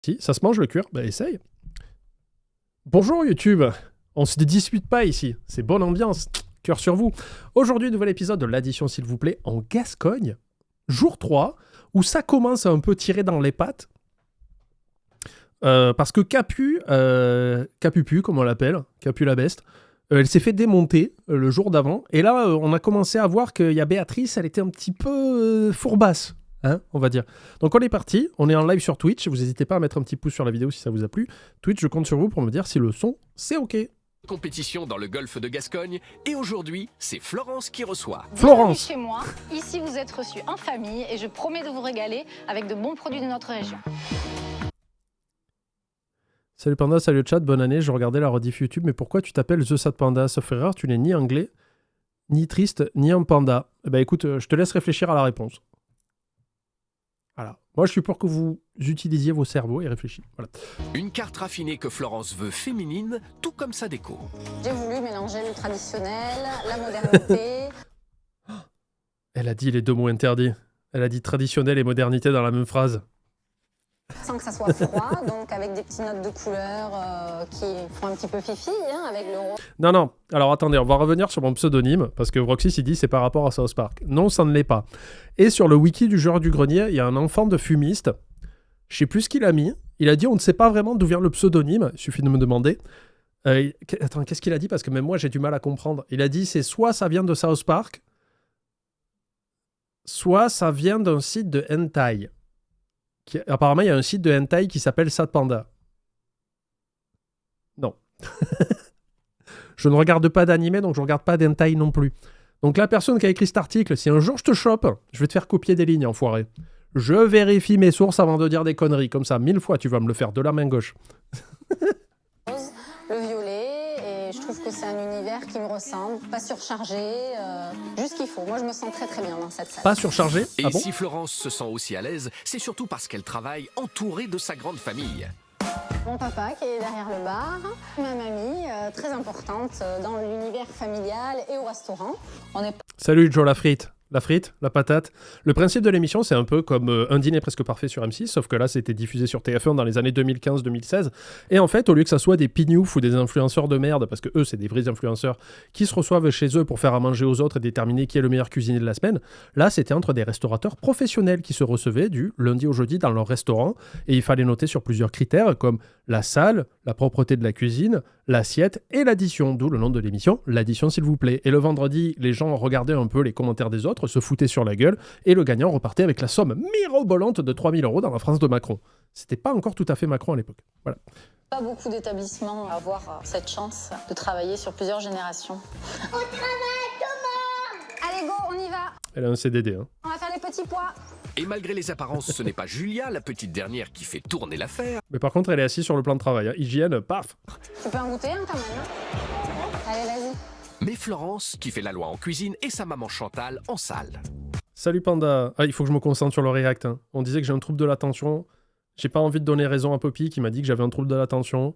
Si, ça se mange le cuir. Bah, essaye. Bonjour YouTube. On se dispute pas ici. C'est bonne ambiance. Cœur sur vous. Aujourd'hui, nouvel épisode de l'addition, s'il vous plaît, en Gascogne. Jour 3, où ça commence à un peu tirer dans les pattes. Parce que Capupu, comme on l'appelle, Capu la Beste, elle s'est fait démonter le jour d'avant. Et là, on a commencé à voir qu'il y a Béatrice, elle était un petit peu fourbasse. Hein, on va dire. Donc on est parti, on est en live sur Twitch, vous n'hésitez pas à mettre un petit pouce sur la vidéo si ça vous a plu. Twitch, je compte sur vous pour me dire si le son, c'est ok. Compétition dans le golfe de Gascogne, et aujourd'hui, c'est Florence qui reçoit. Florence. Bienvenue chez moi, ici vous êtes reçus en famille et je promets de vous régaler avec de bons produits de notre région. Salut Panda, salut chat, bonne année, je regardais la rediff YouTube, mais pourquoi tu t'appelles The Sad Panda? Sauf erreur, tu n'es ni anglais, ni triste, ni un panda. Eh ben écoute, je te laisse réfléchir à la réponse. Voilà. Moi, je suis pour que vous utilisiez vos cerveaux et réfléchissez. Voilà. Une carte raffinée que Florence veut féminine, tout comme sa déco. J'ai voulu mélanger le traditionnel, la modernité. Elle a dit les deux mots interdits. Elle a dit traditionnel et modernité dans la même phrase. Sans que ça soit froid, donc avec des petites notes de couleur qui font un petit peu fifi, hein, avec le rose. Non. Alors attendez, on va revenir sur mon pseudonyme, parce que Vroxys, il dit c'est par rapport à South Park. Non, ça ne l'est pas. Et sur le wiki du joueur du grenier, il y a un enfant de fumiste. Je sais plus ce qu'il a mis. Il a dit on ne sait pas vraiment d'où vient le pseudonyme. Il suffit de me demander. Attends, qu'est-ce qu'il a dit? Parce que même moi, j'ai du mal à comprendre. Il a dit c'est soit ça vient de South Park, soit ça vient d'un site de hentai. Apparemment, il y a un site de hentai qui s'appelle Sad Panda. Non. Je ne regarde pas d'anime, donc je ne regarde pas d'hentai non plus. Donc la personne qui a écrit cet article, si un jour je te chope, je vais te faire copier des lignes, enfoiré. Je vérifie mes sources avant de dire des conneries. Comme ça, 1000 fois, tu vas me le faire de la main gauche. Le violet, et je trouve que c'est un univers qui me ressemble, pas surchargé, juste ce qu'il faut. Moi, je me sens très très bien dans cette salle. Pas surchargé? Et Ah bon? si Florence se sent aussi à l'aise, c'est surtout parce qu'elle travaille entourée de sa grande famille. Mon papa qui est derrière le bar, ma mamie, très importante dans l'univers familial et au restaurant. On est Salut Joe la frite. La frite, la patate. Le principe de l'émission, c'est un peu comme Un dîner presque parfait sur M6, sauf que là, c'était diffusé sur TF1 dans les années 2015-2016. Et en fait, au lieu que ça soit des pignoufs ou des influenceurs de merde, parce que eux, c'est des vrais influenceurs qui se reçoivent chez eux pour faire à manger aux autres et déterminer qui est le meilleur cuisinier de la semaine, là, c'était entre des restaurateurs professionnels qui se recevaient du lundi au jeudi dans leur restaurant. Et il fallait noter sur plusieurs critères comme la salle, la propreté de la cuisine, l'assiette et l'addition, d'où le nom de l'émission, l'addition s'il vous plaît. Et le vendredi, les gens regardaient un peu les commentaires des autres, se foutaient sur la gueule, et le gagnant repartait avec la somme mirobolante de 3000 € dans la France de Macron. C'était pas encore tout à fait Macron à l'époque. Voilà. pas beaucoup d'établissements à avoir cette chance de travailler sur plusieurs générations. Au travail, Thomas! Allez, go, on y va! Elle a un CDD, hein. On va faire les petits pois. Et malgré les apparences, ce n'est pas Julia, la petite dernière, qui fait tourner l'affaire. Mais par contre, elle est assise sur le plan de travail. Hein. Hygiène, paf! Tu peux en goûter un quand même, hein? Allez, vas-y. Mais Florence, qui fait la loi en cuisine, et sa maman Chantal en salle. Salut Panda. Ah, il faut que je me concentre sur le react. Hein. On disait que j'ai un trouble de l'attention. J'ai pas envie de donner raison à Poppy qui m'a dit que j'avais un trouble de l'attention.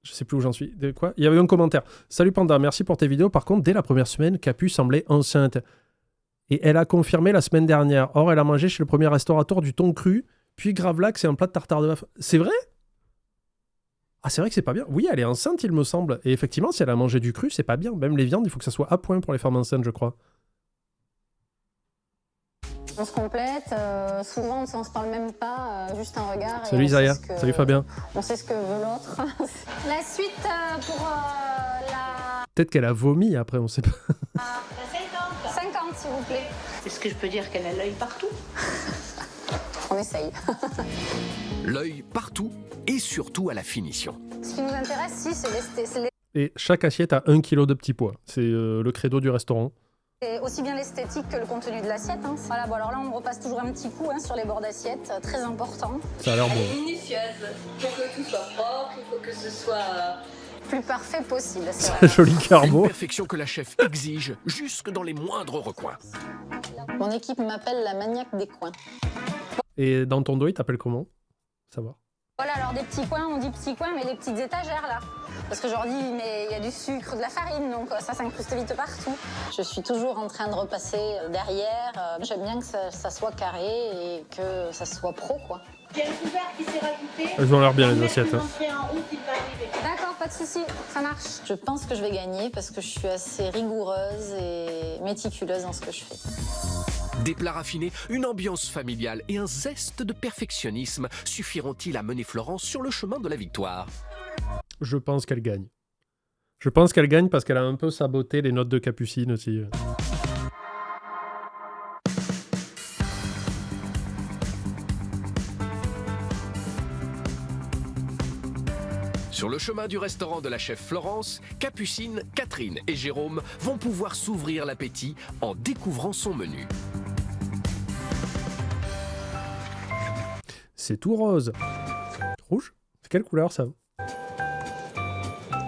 Je sais plus où j'en suis. De quoi? Il y avait un commentaire. Salut Panda, merci pour tes vidéos. Par contre, dès la première semaine, Capu semblait enceinte. Et elle a confirmé la semaine dernière. Or, elle a mangé chez le premier restaurateur du thon cru, puis Gravlax et un plat de tartare de bœuf. C'est vrai? Ah, c'est vrai que c'est pas bien. Oui, elle est enceinte, il me semble. Et effectivement, si elle a mangé du cru, c'est pas bien. Même les viandes, il faut que ça soit à point pour les femmes enceintes, je crois. On se complète, souvent on se parle même pas, juste un regard. Salut Isaiah, salut Fabien. On sait ce que veut l'autre. La suite pour la... Peut-être qu'elle a vomi après, on sait pas. 50 s'il vous plaît. Est-ce que je peux dire qu'elle a l'œil partout? On essaye. L'œil partout et surtout à la finition. Ce qui nous intéresse, si, c'est Et chaque assiette a 1 kilo de petits pois. C'est le credo du restaurant. aussi bien l'esthétique que le contenu de l'assiette. Hein. Voilà, bon alors là on repasse toujours un petit coup sur les bords d'assiette, très important. Ça a l'air bon. Minutieuse. Pour que tout soit propre, il faut que ce soit... Plus parfait possible, c'est C'est vrai. joli Une carbo. perfection que la chef exige jusque dans les moindres recoins. Mon équipe m'appelle la maniaque des coins. Et dans ton dos, il t'appelle comment? Savoir. Voilà, alors des petits coins, on dit petits coins, mais les petites étagères là. Parce que je leur dis, mais il y a du sucre, de la farine, donc ça s'incruste vite partout. Je suis toujours en train de repasser derrière. J'aime bien que ça soit carré et que ça soit pro, quoi. Il y a le couvert qui s'est rajouté. Elles ont l'air bien, les Je vais assiettes. vous Hein. montrer en haut qui va arriver. D'accord, pas de souci, ça marche. Je pense que je vais gagner parce que je suis assez rigoureuse et méticuleuse dans ce que je fais. Des plats raffinés, une ambiance familiale et un zeste de perfectionnisme suffiront-ils à mener Florence sur le chemin de la victoire? Je pense qu'elle gagne. Je pense qu'elle gagne parce qu'elle a un peu saboté les notes de Capucine aussi. Sur le chemin du restaurant de la chef Florence, Capucine, Catherine et Jérôme vont pouvoir s'ouvrir l'appétit en découvrant son menu. C'est tout rose. Rouge? C'est quelle couleur ça?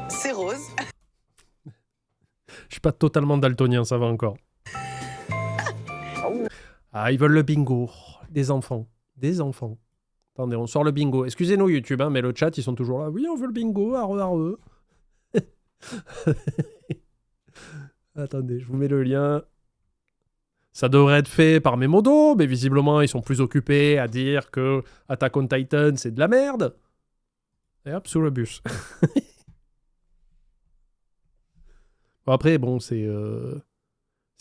C'est rose. Je suis pas totalement daltonien, ça va encore. Ah, ils veulent le bingo. Des enfants. Des enfants. Attendez, on sort le bingo. Excusez-nous YouTube, hein, mais le chat, ils sont toujours là. Oui, on veut le bingo, areux. Attendez, je vous mets le lien. Ça devrait être fait par mes modos, mais visiblement, ils sont plus occupés à dire que Attack on Titan, c'est de la merde. Et hop, sous le bus. Bon, après, bon, c'est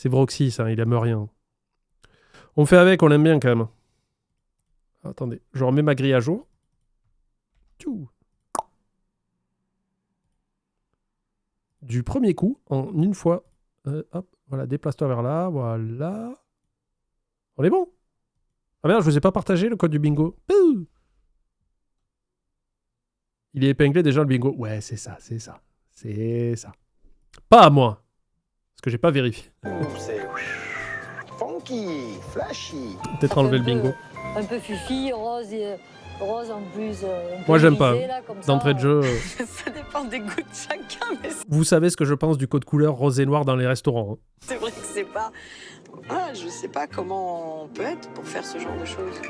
Vroxy, ça, il aime rien. On fait avec, on l'aime bien quand même. Attendez, je remets ma grille à jour. Tchou. Du premier coup, en une fois. Hop, voilà, déplace-toi vers là, voilà. On est bon. Ah merde, je vous ai pas partagé le code du bingo. Pouh. Il est épinglé déjà le bingo. Ouais, c'est ça, c'est ça. C'est ça. Pas à moi. Parce que j'ai pas vérifié. C'est funky, flashy. Peut-être enlever le bingo. Un peu fufi, rose, rose en plus. Moi, j'aime pas. Là, comme D'entrée de jeu. Ça dépend des goûts de chacun, mais Vous savez ce que je pense du code couleur rose et noir dans les restaurants. Hein. c'est vrai que c'est pas. Ah, je sais pas comment on peut être pour faire ce genre de choses.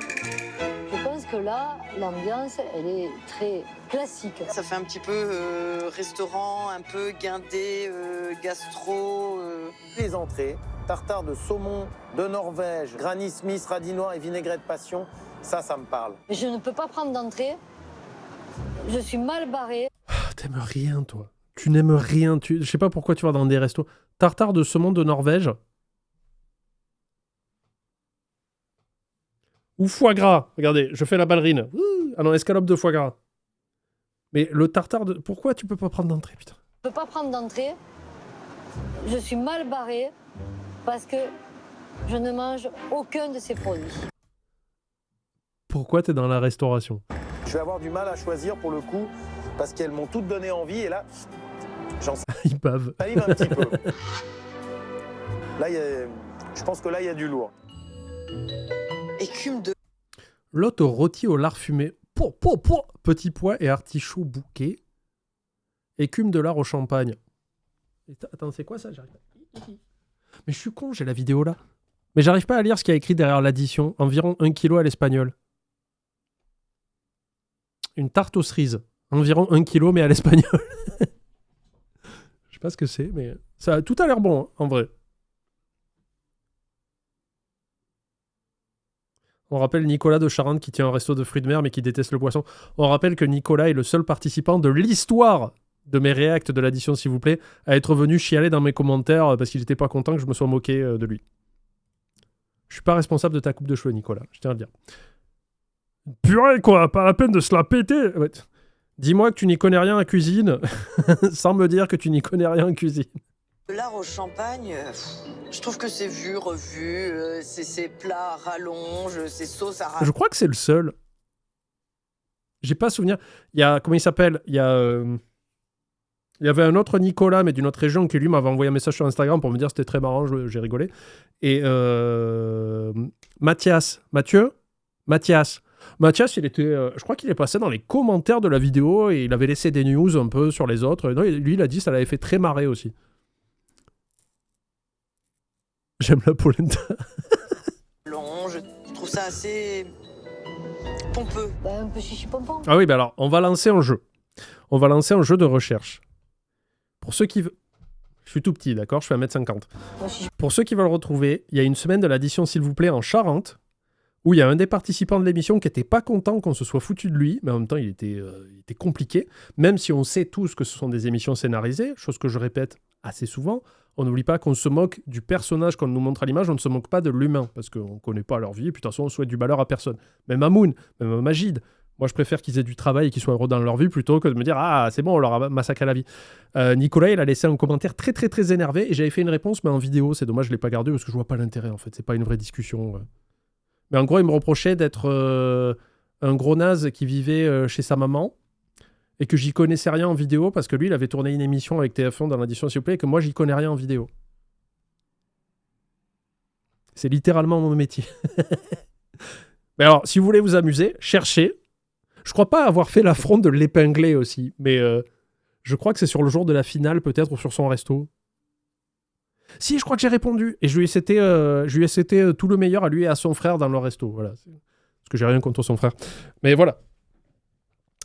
Je pense que là, l'ambiance, elle est très classique. Ça fait un petit peu restaurant, un peu guindé, gastro. Les entrées, tartare de saumon de Norvège, Granny Smith, radis noir et vinaigrette passion, ça me parle. Je ne peux pas prendre d'entrée. Je suis mal barrée. T'aimes rien, toi. Tu n'aimes rien. Je sais pas pourquoi tu vas dans des restos. Tartare de saumon de Norvège. Ou foie gras. Regardez, je fais la ballerine. Ah non, escalope de foie gras. Mais le tartare de... Pourquoi tu peux pas prendre d'entrée, putain? Je ne peux pas prendre d'entrée. Je suis mal barrée parce que je ne mange aucun de ces produits. Pourquoi t'es dans la restauration? Je vais avoir du mal à choisir pour le coup, parce qu'elles m'ont toutes donné envie et là, j'en Ils bavent. salive un petit peu. Là, je pense que là, il y a du lourd. Écume de. L'hôte rôti au lard fumé. Petit pois et artichaut bouquet. Écume de lard au champagne. Attends, c'est quoi ça? J'arrive pas. Mais je suis con, j'ai la vidéo là. Mais j'arrive pas à lire ce qu'il y a écrit derrière l'addition. Environ 1 kg à l'espagnol. Une tarte aux cerises. Environ 1 kg mais à l'espagnol. Je sais pas ce que c'est, mais ça, tout a l'air bon, hein, en vrai. On rappelle Nicolas de Charente qui tient un resto de fruits de mer mais qui déteste le poisson. On rappelle que Nicolas est le seul participant de l'histoire de mes réacts de l'addition, s'il vous plaît, à être venu chialer dans mes commentaires parce qu'il était pas content que je me sois moqué de lui. Je suis pas responsable de ta coupe de cheveux, Nicolas, je tiens à le dire. Purée, quoi, pas la peine de se la péter. Ouais. Dis-moi que tu n'y connais rien en cuisine, sans me dire que tu n'y connais rien en cuisine. L'art au champagne, je trouve que c'est vu, revu, c'est plats à rallonge, c'est sauce à rallonge. Je crois que c'est le seul. J'ai pas souvenir. Il y a, comment il s'appelle? Il y avait un autre Nicolas, mais d'une autre région, qui lui m'avait envoyé un message sur Instagram pour me dire que c'était très marrant, j'ai rigolé. Et Mathias, il était, je crois qu'il est passé dans les commentaires de la vidéo et il avait laissé des news un peu sur les autres. Non, lui, il a dit que ça l'avait fait très marrer aussi. J'aime la polenta. Je trouve ça assez pompeux. Ben, un peu chichi-pompon. Ah oui, ben alors, on va lancer un jeu. On va lancer un jeu de recherche. Pour ceux qui veulent... Je suis tout petit, d'accord? Je fais 1m50. Pour ceux qui veulent retrouver, il y a une semaine de l'addition, s'il vous plaît, en Charente, où il y a un des participants de l'émission qui était pas content qu'on se soit foutu de lui, mais en même temps, il était compliqué. Même si on sait tous que ce sont des émissions scénarisées, chose que je répète assez souvent, on n'oublie pas qu'on se moque du personnage qu'on nous montre à l'image, on ne se moque pas de l'humain, parce qu'on ne connaît pas leur vie, et puis de toute façon, on souhaite du malheur à personne. Même à Moon, même à Majid. Moi, je préfère qu'ils aient du travail et qu'ils soient heureux dans leur vie, plutôt que de me dire « Ah, c'est bon, on leur a massacré la vie ». Nicolas, il a laissé un commentaire très, très, très énervé, et j'avais fait une réponse, mais en vidéo. C'est dommage, je ne l'ai pas gardé, parce que je vois pas l'intérêt, en fait. C'est pas une vraie discussion. Mais en gros, il me reprochait d'être un gros naze qui vivait chez sa maman, et que j'y connaissais rien en vidéo, parce que lui, il avait tourné une émission avec TF1 dans l'édition s'il vous plaît, et que moi, j'y connais rien en vidéo. C'est littéralement mon métier. Mais alors, si vous voulez vous amuser, cherchez. Je crois pas avoir fait l'affront de l'épingler aussi, mais je crois que c'est sur le jour de la finale, peut-être, ou sur son resto. Si, je crois que j'ai répondu. Et je lui ai cité tout le meilleur à lui et à son frère dans leur resto. Voilà. Parce que j'ai rien contre son frère. Mais voilà.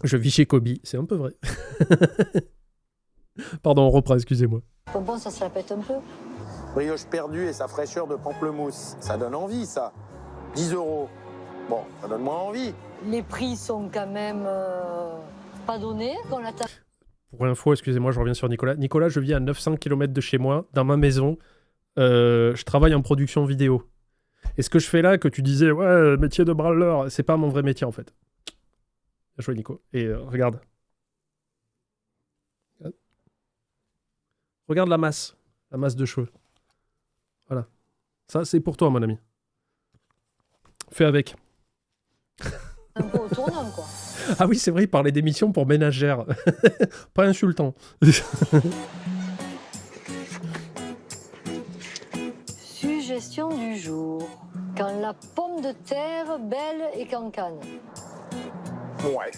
Je vis chez Kobe. C'est un peu vrai. Pardon, on reprend, excusez-moi. Bon, ça se répète un peu. Brioche perdue et sa fraîcheur de pamplemousse. Ça donne envie, ça. 10 €. Bon, ça donne moins envie. Les prix sont quand même pas donnés. Quand la Pour info, excusez-moi, je reviens sur Nicolas. Nicolas, je vis à 900 km de chez moi, dans ma maison. Je travaille en production vidéo. Et ce que je fais là, que tu disais, ouais, métier de branleur, c'est pas mon vrai métier en fait. Bien joué, Nico. Et regarde. Regarde la masse de cheveux. Voilà. Ça, c'est pour toi, mon ami. Fais avec. un peu au tournant, quoi. Ah oui, c'est vrai, il parlait d'émissions pour ménagères. Pas insultant. Suggestion du jour. Quand la pomme de terre belle et cancane. Ouais.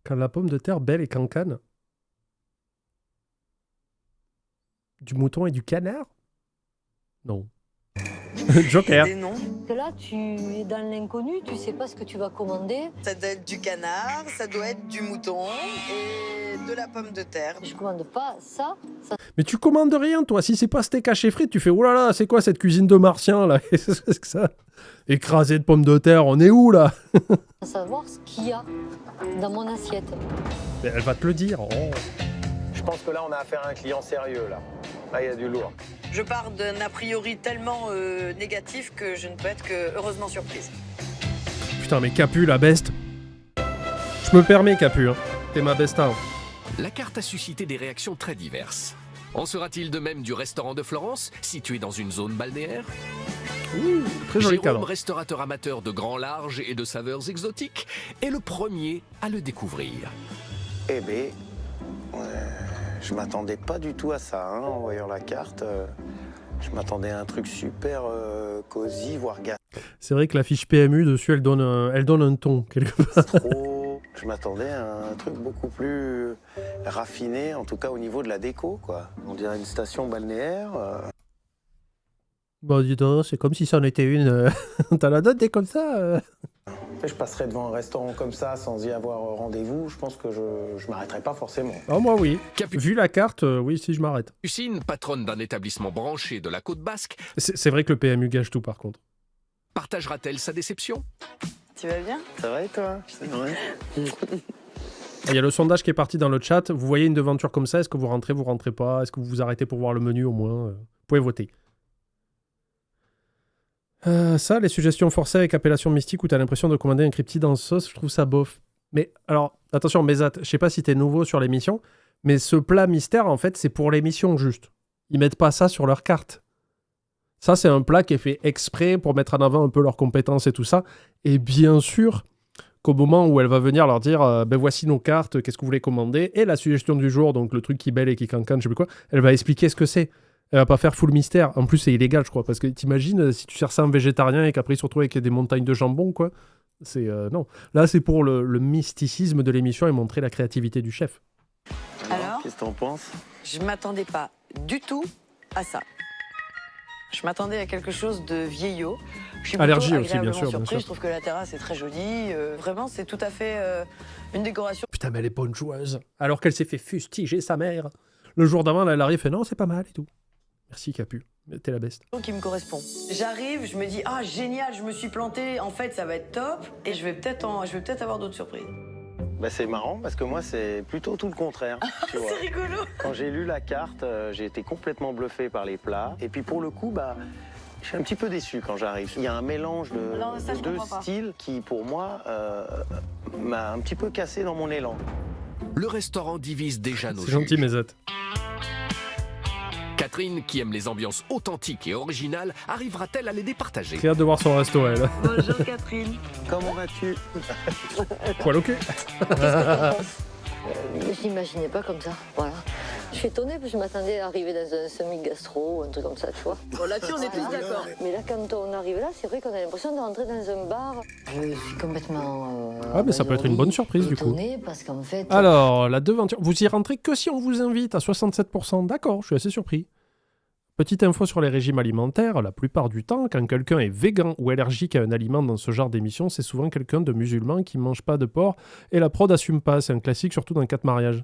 Quand la pomme de terre belle et cancane. Du mouton et du canard? Non. Joker. Des noms. Que là, tu es dans l'inconnu, tu sais pas ce que tu vas commander. Ça doit être du canard, ça doit être du mouton et de la pomme de terre. Je commande pas ça. Mais tu commandes rien, toi. Si c'est pas steak haché frites, tu fais oh là là, c'est quoi cette cuisine de martien là? Qu'est-ce que c'est que ça? Écrasé de pommes de terre, on est où là? À savoir ce qu'il y a dans mon assiette. Mais elle va te le dire. Oh. Je pense que là, on a affaire à un client sérieux, là. Là, il y a du lourd. Je pars d'un a priori tellement négatif que je ne peux être que heureusement surprise. Putain, mais Capu, la beste. Je me permets, Capu. Hein. T'es ma besta. Hein. La carte a suscité des réactions très diverses. En sera-t-il de même du restaurant de Florence, situé dans une zone balnéaire? Très joli Jérôme, cadre. restaurateur amateur de grands larges et de saveurs exotiques, est le premier à le découvrir. Eh ben, je m'attendais pas du tout à ça, hein, en voyant la carte. Je m'attendais à un truc super cosy, voire C'est vrai que la fiche PMU dessus, elle donne un ton quelque part. gastro. Je m'attendais à un truc beaucoup plus raffiné, en tout cas au niveau de la déco, quoi. On dirait une station balnéaire. Bon, dis donc, c'est comme si c'en était une. T'as la note, t'es comme ça Après, je passerais devant un restaurant comme ça sans y avoir rendez-vous. Je pense que je m'arrêterais pas forcément. Oh, moi, oui. Vu la carte, oui, si je m'arrête. Capucine, patronne d'un établissement branché de la côte basque, C'est vrai que le PMU gâche tout, par contre. partagera-t-elle sa déception? Tu vas bien? Ça va et toi? C'est vrai. Il y a le sondage qui est parti dans le chat. Vous voyez une devanture comme ça, est-ce que vous rentrez pas? Est-ce que vous vous arrêtez pour voir le menu au moins? Vous pouvez voter. Ça, les suggestions forcées avec appellation mystique où t'as l'impression de commander un cryptide en sauce, je trouve ça bof. Mais alors, attention, Mézat, je sais pas si t'es nouveau sur l'émission, mais ce plat mystère, en fait, c'est pour l'émission juste. Ils mettent pas ça sur leur carte. Ça, c'est un plat qui est fait exprès pour mettre en avant un peu leurs compétences et tout ça. Et bien sûr qu'au moment où elle va venir leur dire ben voici nos cartes, qu'est-ce que vous voulez commander? Et la suggestion du jour, donc le truc qui belle et qui cancane, je sais plus quoi, elle va expliquer ce que c'est. Elle va pas faire full mystère. En plus, c'est illégal, je crois. Parce que t'imagines, si tu sers ça à un végétarien et qu'après il se retrouve avec des montagnes de jambon, quoi. C'est... non. Là, c'est pour le mysticisme de l'émission et montrer la créativité du chef. Alors, qu'est-ce que t'en penses? je m'attendais pas du tout à ça. Je m'attendais à quelque chose de vieillot. Je suis Allergie plutôt aussi, bien agréablement sûr, bien surprise. sûr. Je trouve que la terrasse est très jolie. Vraiment, c'est tout à fait une décoration. Putain, mais elle est bonne joueuse. Alors qu'elle s'est fait fustiger sa mère. Le jour d'avant, là, elle arrive et fait non, c'est pas mal et tout. Merci, Capu. T'es la best. qui me correspond. J'arrive, je me dis ah génial, je me suis plantée, en fait ça va être top et je vais peut-être avoir d'autres surprises. Bah, c'est marrant parce que moi, c'est plutôt tout le contraire. Tu vois. C'est rigolo. Quand j'ai lu la carte, j'ai été complètement bluffé par les plats. Et puis pour le coup, bah, je suis un petit peu déçu quand j'arrive. Il y a un mélange de deux styles qui, pour moi, m'a un petit peu cassé dans mon élan. Le restaurant divise déjà nos C'est gentil, juges. Mesat. Catherine, qui aime les ambiances authentiques et originales, arrivera-t-elle à les départager? Très hâte de voir son resto, elle. Bonjour Catherine. Comment vas-tu? Poil au cul. Je n'imaginais pas comme ça, voilà. Je suis étonnée parce que je m'attendais à arriver dans un semi-gastro ou un truc comme ça, tu vois. Bon, là-dessus on est tous d'accord. Mais là, quand on arrive là, c'est vrai qu'on a l'impression de rentrer dans un bar. Je suis complètement... Ah, mais ça peut être une bonne surprise, du coup. étonnée parce qu'en fait... Alors, la devanture. Vous y rentrez que si on vous invite à 67%. D'accord, je suis assez surpris. Petite info sur les régimes alimentaires. La plupart du temps, quand quelqu'un est végan ou allergique à un aliment dans ce genre d'émission, c'est souvent quelqu'un de musulman qui ne mange pas de porc et la prod assume pas. C'est un classique, surtout dans 4 mariages.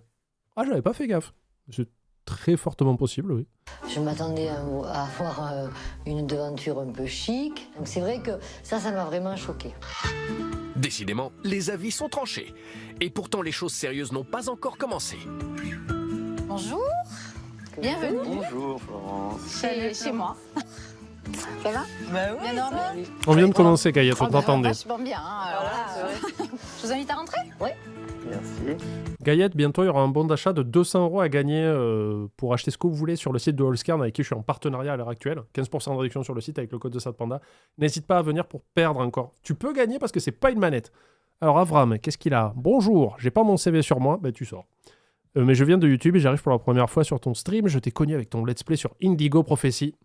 Ah, j'avais pas fait gaffe. C'est très fortement possible, oui. Je m'attendais à avoir une devanture un peu chic. Donc c'est vrai que ça m'a vraiment choquée. Décidément, les avis sont tranchés. Et pourtant, les choses sérieuses n'ont pas encore commencé. Bonjour, bienvenue Bonjour Florence. chez moi. Ça va? Bah oui. Bien dormi? On vient de commencer, Gaëlle, on Oh, bah, t'entendait. vachement bien. Hein, alors là, je vous invite à rentrer? Merci. Gaillette, bientôt, il y aura un bon d'achat de 200 € à gagner pour acheter ce que vous voulez sur le site de Allscan avec qui je suis en partenariat à l'heure actuelle. 15% de réduction sur le site avec le code de SatPanda. N'hésite pas à venir pour perdre encore. Tu peux gagner parce que c'est pas une manette. Alors Avram, qu'est-ce qu'il a? Bonjour, j'ai pas mon CV sur moi. Ben tu sors. Mais je viens de YouTube et j'arrive pour la première fois sur ton stream. Je t'ai connu avec ton let's play sur Indigo Prophecy.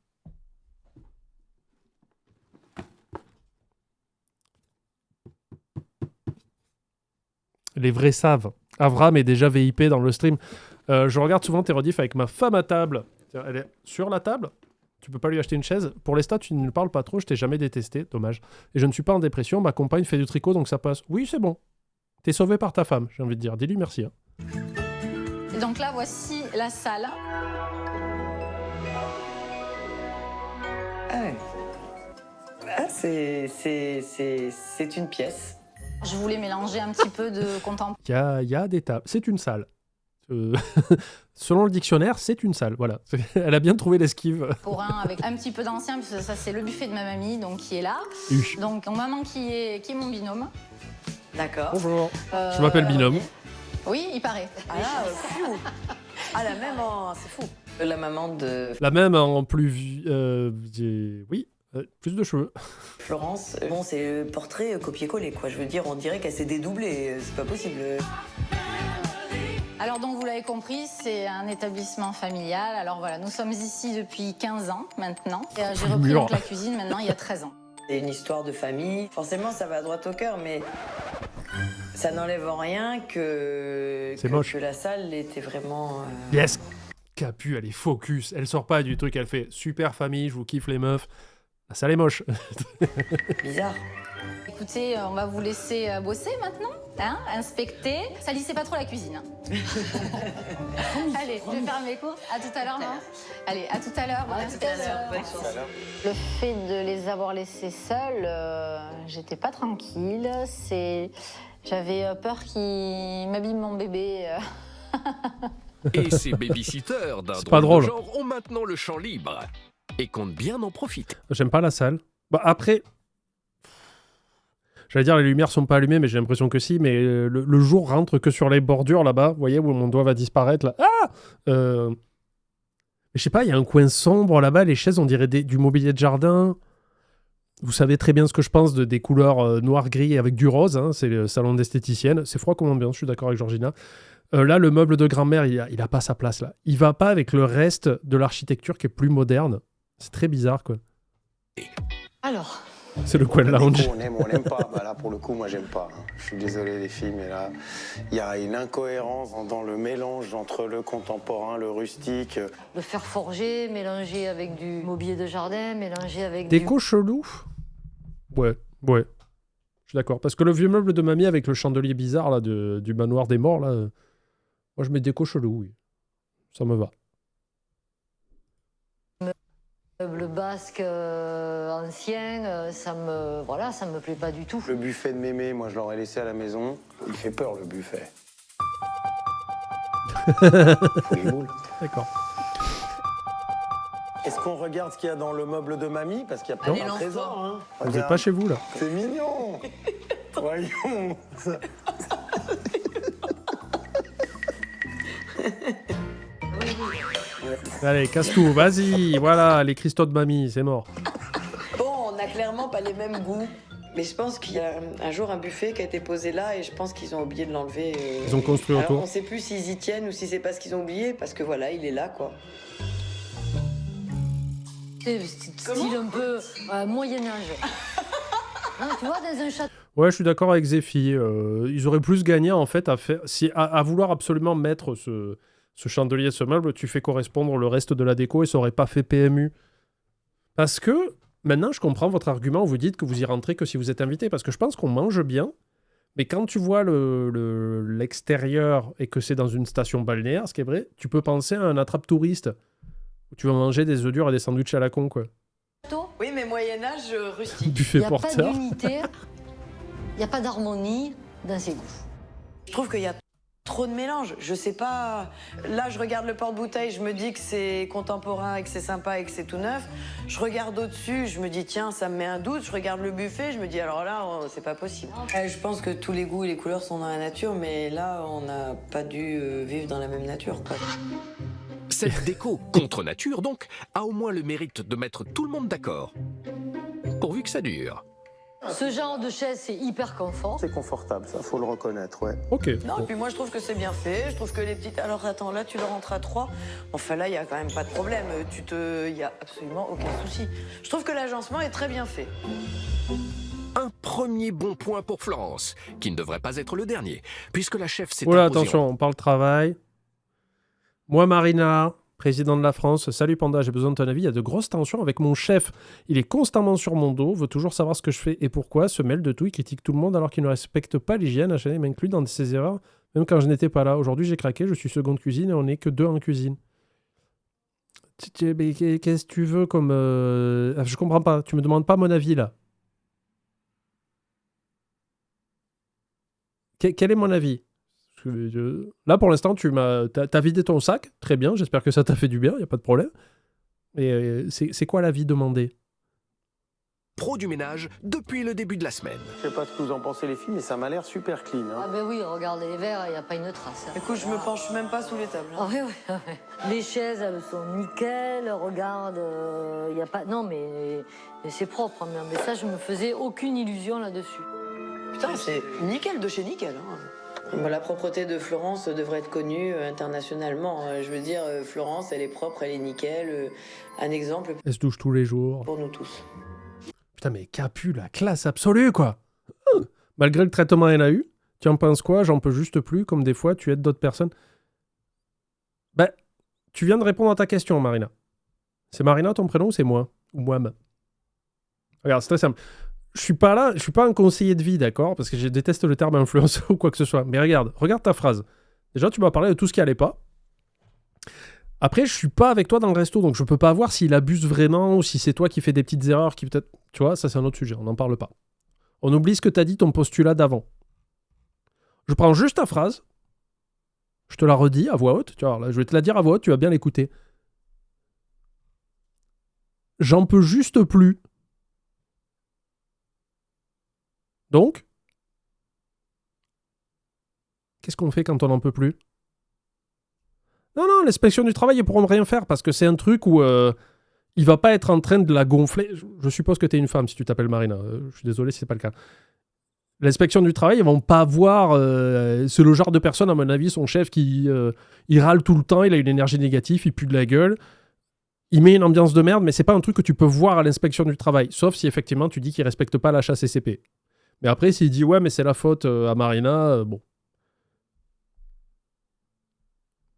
Les vrais savent. Avram est déjà VIP dans le stream. Je regarde souvent tes rediffs avec ma femme à table. Elle est sur la table. Tu peux pas lui acheter une chaise. Pour les stats, tu ne parles pas trop. Je t'ai jamais détesté. Dommage. Et je ne suis pas en dépression. Ma compagne fait du tricot, donc ça passe. Oui, c'est bon. T'es sauvé par ta femme, j'ai envie de dire. Dis-lui merci. Hein. Et donc là, voici la salle. Ah ouais. Ah, c'est une pièce. Je voulais mélanger un petit peu de contemporain. Il y a des tables. C'est une salle. Selon le dictionnaire, c'est une salle. Voilà. Elle a bien trouvé l'esquive. Avec un petit peu d'ancien, parce que ça c'est le buffet de ma mamie, donc qui est là. Donc mon maman qui est mon binôme. D'accord. Bonjour. Je m'appelle Binôme. Ok. Oui, il paraît. Ah là, fou. Ah la même en... C'est fou. La maman de La même en plus... oui, plus de cheveux. Florence, bon c'est le portrait copier-coller quoi. Je veux dire, on dirait qu'elle s'est dédoublée. C'est pas possible. Alors donc vous l'avez compris, c'est un établissement familial. Alors voilà, nous sommes ici depuis 15 ans maintenant. Et, j'ai repris donc la cuisine maintenant il y a 13 ans. C'est une histoire de famille. Forcément, ça va droit au cœur, mais ça n'enlève en rien que la salle était vraiment... Yes. Capu, elle est focus. Elle sort pas du truc, elle fait super famille, je vous kiffe les meufs. La salle est moche. Bizarre. Écoutez, on va vous laisser bosser maintenant, hein, inspecter. Salissez pas trop la cuisine. Hein. Allez, je vais faire mes courses. À tout à l'heure, non? Allez, à tout à l'heure. Bonne inspection. Le fait de les avoir laissés seuls, j'étais pas tranquille. J'avais peur qu'ils m'abîment mon bébé. Et ces babysitters d'un pas drôle de drôle. genre ont maintenant le champ libre et comptent bien en profiter. J'aime pas la salle. Bah, après... J'allais dire les lumières sont pas allumées, mais j'ai l'impression que si. Mais le jour rentre que sur les bordures là-bas. Vous voyez où mon doigt va disparaître là. Ah je sais pas, il y a un coin sombre là-bas. Les chaises, on dirait du mobilier de jardin. Vous savez très bien ce que je pense des couleurs noir-gris avec du rose. Hein. C'est le salon d'esthéticienne. C'est froid comme ambiance, je suis d'accord avec Georgina. Là, le meuble de grand-mère, il a pas sa place là. Il va pas avec le reste de l'architecture qui est plus moderne. C'est très bizarre, quoi. Alors, c'est le coin lounge. On aime ou on n'aime pas. Bah là, pour le coup, moi, j'aime pas. Hein. Je suis désolé, les filles, mais là, il y a une incohérence dans le mélange entre le contemporain, le rustique. le fer forgé, mélangé avec du mobilier de jardin, mélangé avec Déco chelou. Ouais. Je suis d'accord. Parce que le vieux meuble de mamie avec le chandelier bizarre là, du manoir des morts, là, moi je mets déco chelou, oui. Ça me va. Le basque ancien, ça me plaît pas du tout. Le buffet de mémé, moi je l'aurais laissé à la maison. Il fait peur le buffet. Faut les boules. D'accord. Est-ce qu'on regarde ce qu'il y a dans le meuble de mamie? Parce qu'il y a plein de trésors. Hein. Vous n'êtes pas chez vous, là. C'est mignon. Voyons. Allez, casse tout, vas-y. Voilà, les cristaux de mamie, c'est mort. Bon, on n'a clairement pas les mêmes goûts. Mais je pense qu'il y a un jour un buffet qui a été posé là et je pense qu'ils ont oublié de l'enlever. Ils ont construit Alors, autour. on sait plus s'ils y tiennent ou si c'est pas ce qu'ils ont oublié parce que voilà, il est là quoi. C'est style un peu Moyen-Âge. Non, tu vois, dans un château. Ouais, je suis d'accord avec Zéphi. Ils auraient plus gagné en fait à vouloir absolument mettre ce chandelier, ce meuble, tu fais correspondre le reste de la déco et ça aurait pas fait PMU. Parce que maintenant, je comprends votre argument où vous dites que vous y rentrez que si vous êtes invité. Parce que je pense qu'on mange bien, mais quand tu vois l'extérieur et que c'est dans une station balnéaire, ce qui est vrai, tu peux penser à un attrape-touriste où tu vas manger des œufs durs et des sandwichs à la con, quoi. Oui, mais Moyen-Âge rustique. Buffet Il n'y a pas porteur. d'unité, il n'y a pas d'harmonie dans ses goûts. Je trouve qu'il y a trop de mélange. Je sais pas. Là, je regarde le porte-bouteille, je me dis que c'est contemporain et que c'est sympa et que c'est tout neuf. Je regarde au-dessus, je me dis tiens, ça me met un doute. Je regarde le buffet, je me dis alors là, c'est pas possible. Je pense que tous les goûts et les couleurs sont dans la nature, mais là, on n'a pas dû vivre dans la même nature, quoi. Cette déco contre nature, donc, a au moins le mérite de mettre tout le monde d'accord. Pourvu que ça dure. Ce genre de chaise, c'est hyper confort. C'est confortable, ça, faut le reconnaître, ouais. Ok. Non, et puis moi, je trouve que c'est bien fait. Je trouve que les petites. Alors attends, là, tu leur rentres à 3. Enfin, là, il n'y a quand même pas de problème. Il n'y a absolument aucun souci. Je trouve que l'agencement est très bien fait. Un premier bon point pour Florence, qui ne devrait pas être le dernier, puisque la chef s'est Oula, imposée attention, on parle travail. Moi, Marina, président de la France. Salut Panda, j'ai besoin de ton avis. Il y a de grosses tensions avec mon chef. Il est constamment sur mon dos, veut toujours savoir ce que je fais et pourquoi. Se mêle de tout, il critique tout le monde alors qu'il ne respecte pas l'hygiène. HM m'inclut dans ses erreurs, même quand je n'étais pas là. Aujourd'hui, j'ai craqué, je suis seconde cuisine et on n'est que 2 en cuisine. Mais qu'est-ce que tu veux comme... Je comprends pas, tu me demandes pas mon avis là. Quel est mon avis? Là, pour l'instant, t'as vidé ton sac. Très bien, j'espère que ça t'a fait du bien, il n'y a pas de problème. Mais c'est quoi l'avis demandé? pro du ménage depuis le début de la semaine. Je sais pas ce que vous en pensez les filles, mais ça m'a l'air super clean. Hein. Ah ben oui, regarde les verres, il n'y a pas une trace. Hein. Écoute, je me penche même pas sous les tables. Ah oui, oui, oui. Les chaises, elles sont nickel, regarde, il n'y a pas... Non, mais c'est propre, hein, mais ça, je me faisais aucune illusion là-dessus. Putain, c'est nickel de chez nickel. Hein. La propreté de Florence devrait être connue internationalement. Je veux dire, Florence, elle est propre, elle est nickel. Un exemple. Elle se douche tous les jours. Pour nous tous. Putain, mais Capu, la classe absolue, quoi. Malgré le traitement qu'elle a eu, tu en penses quoi? J'en peux juste plus, comme des fois, tu aides d'autres personnes. Ben, tu viens de répondre à ta question, Marina. C'est Marina ton prénom ou c'est moi? Ou moi-même? Regarde, c'est très simple. Je suis pas là, je suis pas un conseiller de vie, d'accord? Parce que je déteste le terme influenceur ou quoi que ce soit. Mais regarde ta phrase. Déjà, tu m'as parlé de tout ce qui allait pas. Après, je suis pas avec toi dans le resto, donc je peux pas voir s'il abuse vraiment ou si c'est toi qui fais des petites erreurs qui peut-être... Tu vois, ça c'est un autre sujet, on n'en parle pas. On oublie ce que t'as dit, ton postulat d'avant. Je prends juste ta phrase, je te la redis à voix haute, tu vois, là, je vais te la dire à voix haute, tu vas bien l'écouter. J'en peux juste plus. Donc, qu'est-ce qu'on fait quand on n'en peut plus? Non, l'inspection du travail, ils pourront rien faire parce que c'est un truc où il va pas être en train de la gonfler. Je suppose que tu es une femme si tu t'appelles Marina. Je suis désolé si c'est pas le cas. L'inspection du travail, ils vont pas voir... c'est le genre de personne, à mon avis, son chef qui... il râle tout le temps, il a une énergie négative, il pue de la gueule. Il met une ambiance de merde, mais c'est pas un truc que tu peux voir à l'inspection du travail. Sauf si effectivement tu dis qu'il respecte pas la HACCP. Mais après, s'il dit ouais, mais c'est la faute à Marina, bon.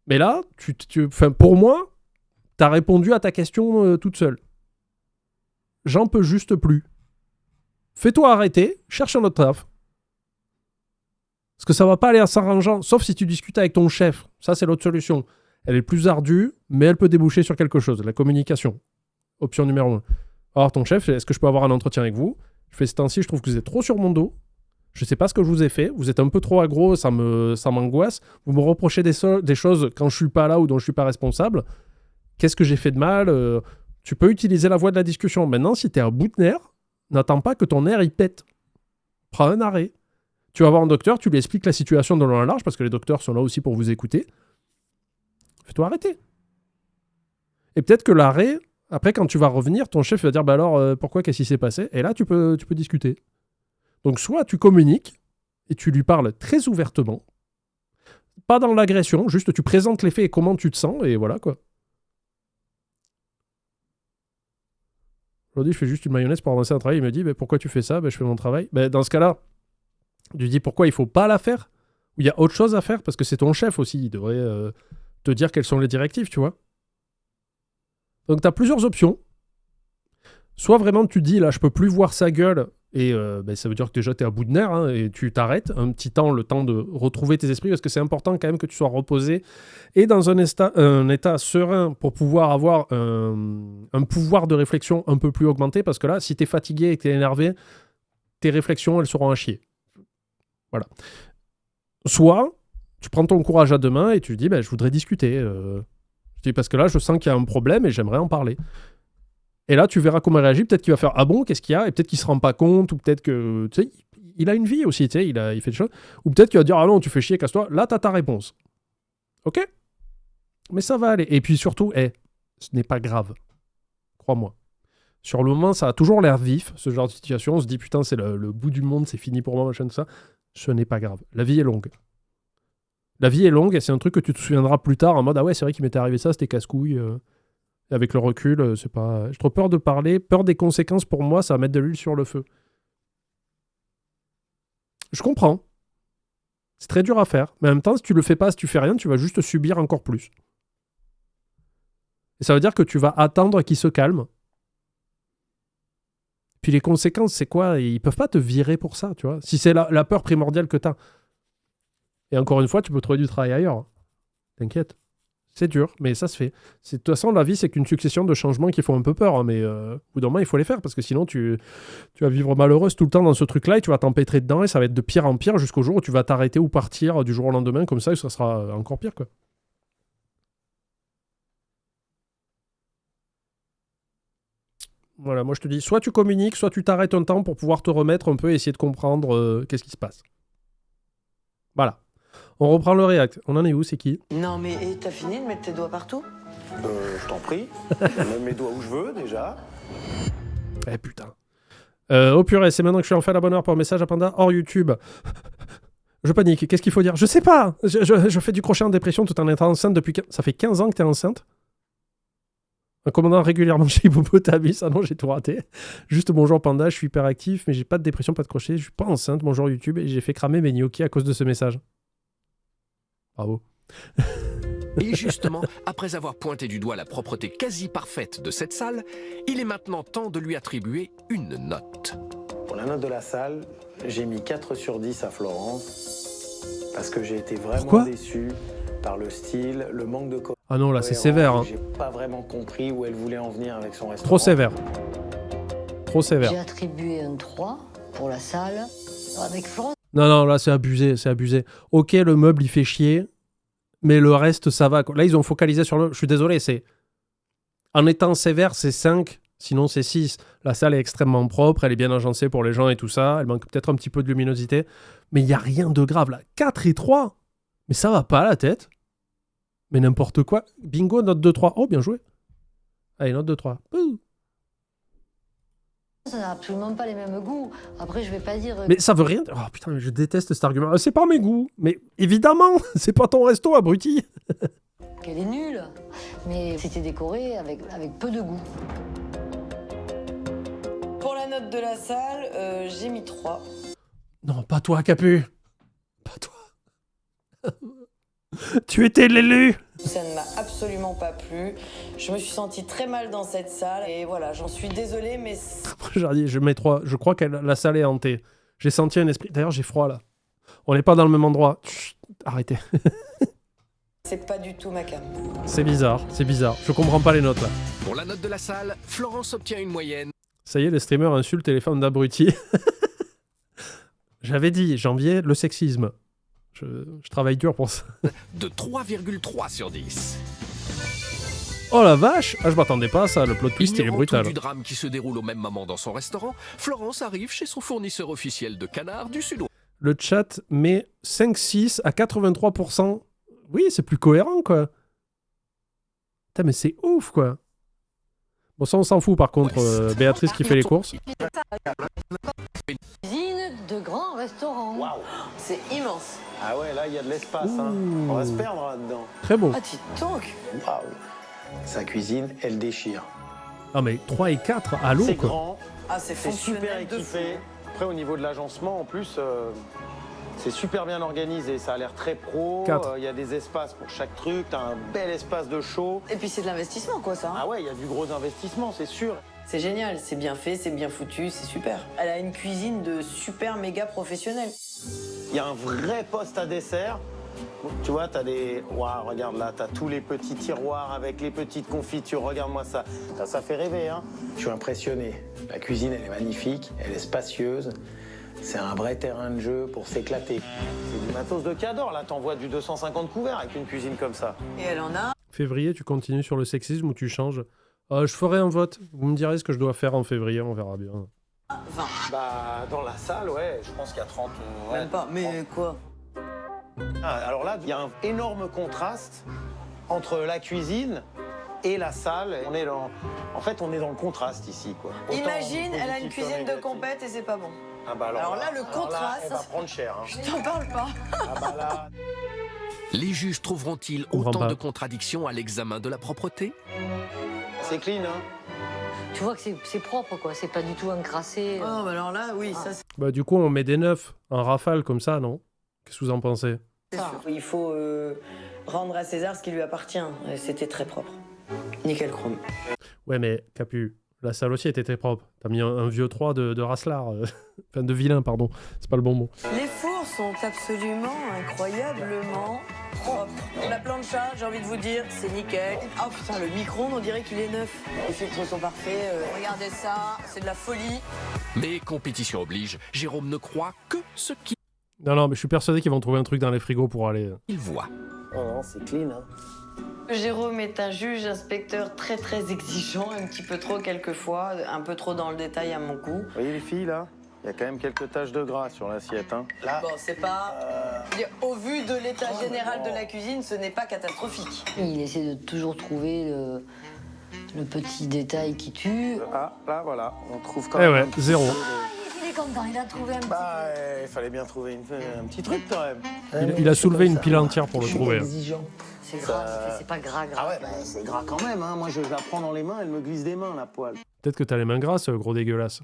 Mais là, pour moi, t'as répondu à ta question toute seule. J'en peux juste plus. Fais-toi arrêter, cherche un autre taf. Parce que ça va pas aller à s'arrangeant, sauf si tu discutes avec ton chef. Ça, c'est l'autre solution. Elle est plus ardue, mais elle peut déboucher sur quelque chose, la communication. Option numéro 1. Alors, ton chef, est-ce que je peux avoir un entretien avec vous? Je fais ce temps-ci, je trouve que vous êtes trop sur mon dos. Je sais pas ce que je vous ai fait. Vous êtes un peu trop aggro, ça m'angoisse. Vous me reprochez des choses quand je suis pas là ou dont je suis pas responsable. Qu'est-ce que j'ai fait de mal? Tu peux utiliser la voie de la discussion. Maintenant, si t'es à bout de nerfs, n'attends pas que ton nerf il pète. Prends un arrêt. Tu vas voir un docteur, tu lui expliques la situation de long en large, parce que les docteurs sont là aussi pour vous écouter. Fais-toi arrêter. Et peut-être que l'arrêt, après quand tu vas revenir, ton chef va dire bah alors pourquoi, qu'est-ce qui s'est passé? Et là tu peux discuter. Donc soit tu communiques et tu lui parles très ouvertement, pas dans l'agression, juste tu présentes les faits et comment tu te sens et voilà quoi. Aujourd'hui je fais juste une mayonnaise pour avancer un travail, il me dit bah, pourquoi tu fais ça? Bah, je fais mon travail. Bah, dans ce cas-là, tu lui dis pourquoi il faut pas la faire? Ou il y a autre chose à faire? Parce que c'est ton chef aussi, il devrait te dire quelles sont les directives, tu vois. Donc tu as plusieurs options. Soit vraiment tu dis là je peux plus voir sa gueule et ça veut dire que déjà tu es à bout de nerfs et tu t'arrêtes un petit temps, le temps de retrouver tes esprits parce que c'est important quand même que tu sois reposé et dans un état serein pour pouvoir avoir un pouvoir de réflexion un peu plus augmenté parce que là si tu es fatigué et que tu es énervé, tes réflexions elles seront à chier. Voilà. Soit tu prends ton courage à deux mains et tu dis je voudrais discuter. Je dis parce que là je sens qu'il y a un problème et j'aimerais en parler. Et là, tu verras comment il réagit. Peut-être qu'il va faire « Ah bon, qu'est-ce qu'il y a ?» Et peut-être qu'il ne se rend pas compte. Ou peut-être que, tu sais, il a une vie aussi, tu sais, il fait des choses. Ou peut-être qu'il va dire « Ah non, tu fais chier, casse-toi. » Là, tu as ta réponse. Ok? Mais ça va aller. Et puis surtout, ce n'est pas grave. Crois-moi. Sur le moment, ça a toujours l'air vif, ce genre de situation. On se dit « Putain, c'est le bout du monde, c'est fini pour moi, machin, tout ça. » Ce n'est pas grave. La vie est longue. La vie est longue et c'est un truc que tu te souviendras plus tard en mode « Ah ouais, c'est vrai qu'il m'était arrivé ça, c'était casse-couille. » Avec le recul, c'est pas... J'ai trop peur de parler. Peur des conséquences, pour moi, ça va mettre de l'huile sur le feu. Je comprends. C'est très dur à faire. Mais en même temps, si tu le fais pas, si tu fais rien, tu vas juste subir encore plus. Et ça veut dire que tu vas attendre qu'il se calme. Puis les conséquences, c'est quoi? Ils peuvent pas te virer pour ça, tu vois. Si c'est la peur primordiale que t'as. Et encore une fois, tu peux trouver du travail ailleurs. T'inquiète. C'est dur, mais ça se fait. De toute façon, la vie, c'est qu'une succession de changements qui font un peu peur. Mais au bout d'un moment, il faut les faire parce que sinon, tu vas vivre malheureuse tout le temps dans ce truc-là et tu vas t'empêtrer dedans et ça va être de pire en pire jusqu'au jour où tu vas t'arrêter ou partir du jour au lendemain comme ça et ça sera encore pire, quoi. Voilà, moi je te dis, soit tu communiques, soit tu t'arrêtes un temps pour pouvoir te remettre un peu et essayer de comprendre qu'est-ce qui se passe. Voilà. On reprend le React. On en est où? C'est qui? Non, mais t'as fini de mettre tes doigts partout? Je t'en prie. Je mets mes doigts où je veux, déjà. Eh putain. Oh purée, c'est maintenant que je suis enfin à la bonne heure pour un message à Panda hors YouTube. Je panique. Qu'est-ce qu'il faut dire? Je sais pas. Je fais du crochet en dépression tout en étant enceinte depuis... Ça fait 15 ans que t'es enceinte? En commandant régulièrement chez Hippopotamus. Ah non, j'ai tout raté. Juste bonjour Panda, je suis hyper actif, mais j'ai pas de dépression, pas de crochet. Je suis pas enceinte, bonjour YouTube, et j'ai fait cramer mes gnocchis à cause de ce message. Bravo. Et justement, après avoir pointé du doigt la propreté quasi parfaite de cette salle, il est maintenant temps de lui attribuer une note. Pour la note de la salle, j'ai mis 4 sur 10 à Florence parce que j'ai été vraiment déçu par le style, le manque de cohérence. Ah non, là c'est sévère. Hein. J'ai pas vraiment compris où elle voulait en venir avec son restaurant. Trop sévère. Trop sévère. J'ai attribué un 3 pour la salle avec Florence. Non, là c'est abusé, c'est abusé. Ok, le meuble il fait chier, mais le reste ça va. Là ils ont focalisé sur le... Je suis désolé, c'est... En étant sévère, c'est 5, sinon c'est 6. La salle est extrêmement propre, elle est bien agencée pour les gens et tout ça, elle manque peut-être un petit peu de luminosité, mais il n'y a rien de grave là. 4 et 3, mais ça va pas la tête. Mais n'importe quoi. Bingo, note 2-3. Oh, bien joué. Allez, note 2-3. Ça n'a absolument pas les mêmes goûts. Après, je vais pas dire... Mais ça veut rien... Oh putain, mais je déteste cet argument. C'est pas mes goûts. Mais évidemment, c'est pas ton resto, abruti. Qu'elle est nulle. Mais c'était décoré avec peu de goût. Pour la note de la salle, j'ai mis 3. Non, pas toi, Capu. Pas toi. Tu étais l'élu. Ça ne m'a absolument pas plu. Je me suis sentie très mal dans cette salle. Et voilà, j'en suis désolée, mais... Je mets 3. Je crois que la salle est hantée. J'ai senti un esprit... D'ailleurs, j'ai froid, là. On n'est pas dans le même endroit. Chut, arrêtez. C'est pas du tout ma cam. C'est bizarre, c'est bizarre. Je comprends pas les notes là. Pour la note de la salle, Florence obtient une moyenne Ça y est, les streamers insultent les femmes d'abrutis. J'avais dit, janvier, le sexisme. Je travaille dur pour ça. de 3,3 sur 10. Oh la vache! Ah, je m'attendais pas à ça, le plot twist il est Ignorant brutal. tout du drame qui se déroule au même moment dans son restaurant, Florence arrive chez son fournisseur officiel de canard du Sud-Ouest. Le chat met 5-6 à 83%. Oui, c'est plus cohérent quoi. Putain, mais c'est ouf quoi. Bon, ça on s'en fout par contre, Béatrice qui fait les courses. Cuisine de grand restaurant. Waouh! C'est immense. Ah ouais, là, il y a de l'espace. Hein. On va se perdre là-dedans. Très beau. Ah, dis donc. Waouh! Sa cuisine, elle déchire. Ah mais 3 et 4 à l'eau C'est quoi. grand, Ah, c'est c'est super fonctionnel de fou. équipé. Après, au niveau de l'agencement, en plus, c'est super bien organisé. Ça a l'air très pro. Quatre. Il y a des espaces pour chaque truc. T'as un bel espace de show. Et puis c'est de l'investissement, quoi, ça. hein. Ah ouais, il y a du gros investissement, c'est sûr. C'est génial, c'est bien fait, c'est bien foutu, c'est super. Elle a une cuisine de super méga professionnel. Il y a un vrai poste à dessert. Tu vois, t'as des... Waouh, regarde là, t'as tous les petits tiroirs avec les petites confitures. Regarde-moi ça. Ça fait rêver, hein. Je suis impressionné. La cuisine, elle est magnifique, elle est spacieuse. C'est un vrai terrain de jeu pour s'éclater. C'est du matos de cador, là. T'envoies du 250 couverts avec une cuisine comme ça. Et elle en a. Février, tu continues sur le sexisme ou tu changes? Je ferai un vote. Vous me direz ce que je dois faire en février, on verra bien. 20. Bah, dans la salle, ouais, je pense qu'il y a 30... ouais, Même pas. Mais quoi? Ah, alors là, il y a un énorme contraste entre la cuisine et la salle. On est dans... En fait, on est dans le contraste ici, quoi. Autant Imagine, elle a une positif que cuisine de négatif. compète et c'est pas bon. Ah bah Alors là, le contraste- elle va prendre cher. Hein. Je t'en parle pas. Ah bah là... Les juges trouveront-ils comprends autant pas. de contradictions à l'examen de la propreté? C'est clean, hein. Tu vois que c'est propre, quoi. C'est pas du tout encrassé. Oh, bah alors là, oui, ça c'est Bah du coup, on met des neufs en rafale comme ça, non? Qu'est-ce que vous en pensez? sûr. Il faut rendre à César ce qui lui appartient. C'était très propre. Nickel chrome. Ouais, mais Capu, la salle aussi était très propre. T'as mis un vieux 3 de Raslar. Enfin, de vilain, pardon. C'est pas le bon mot. Les fours sont absolument incroyablement propres. La plancha, j'ai envie de vous dire, c'est nickel. Oh putain, le micro-ondes, on dirait qu'il est neuf. Les filtres sont parfaits. Regardez ça, c'est de la folie. Mais compétition oblige, Jérôme ne croit que ce qu'il Non, mais je suis persuadé qu'ils vont trouver un truc dans les frigos pour aller... voit. Oh non, c'est clean, hein. Jérôme est un juge inspecteur très très exigeant, un petit peu trop quelquefois, un peu trop dans le détail à mon goût. Vous voyez les filles, là? Il y a quand même quelques taches de gras sur l'assiette, hein. Là, Bon, c'est pas... Je veux dire, au vu de l'état général de la cuisine, ce n'est pas catastrophique. Il essaie de toujours trouver le petit détail qui tue. ah, là, voilà. On trouve quand Eh même... ouais, un petit zéro. peu de- Il est content, il a trouvé un petit Bah, il fallait bien trouver un petit truc, quand même. Il a soulevé une pile entière pour le Je suis trouver. hein. exigeant. C'est gras, c'est pas gras. Ah ouais, bah, c'est gras quand même, hein. Moi, je la prends dans les mains, elle me glisse des mains, la poêle. Peut-être que t'as les mains grasses, gros dégueulasse.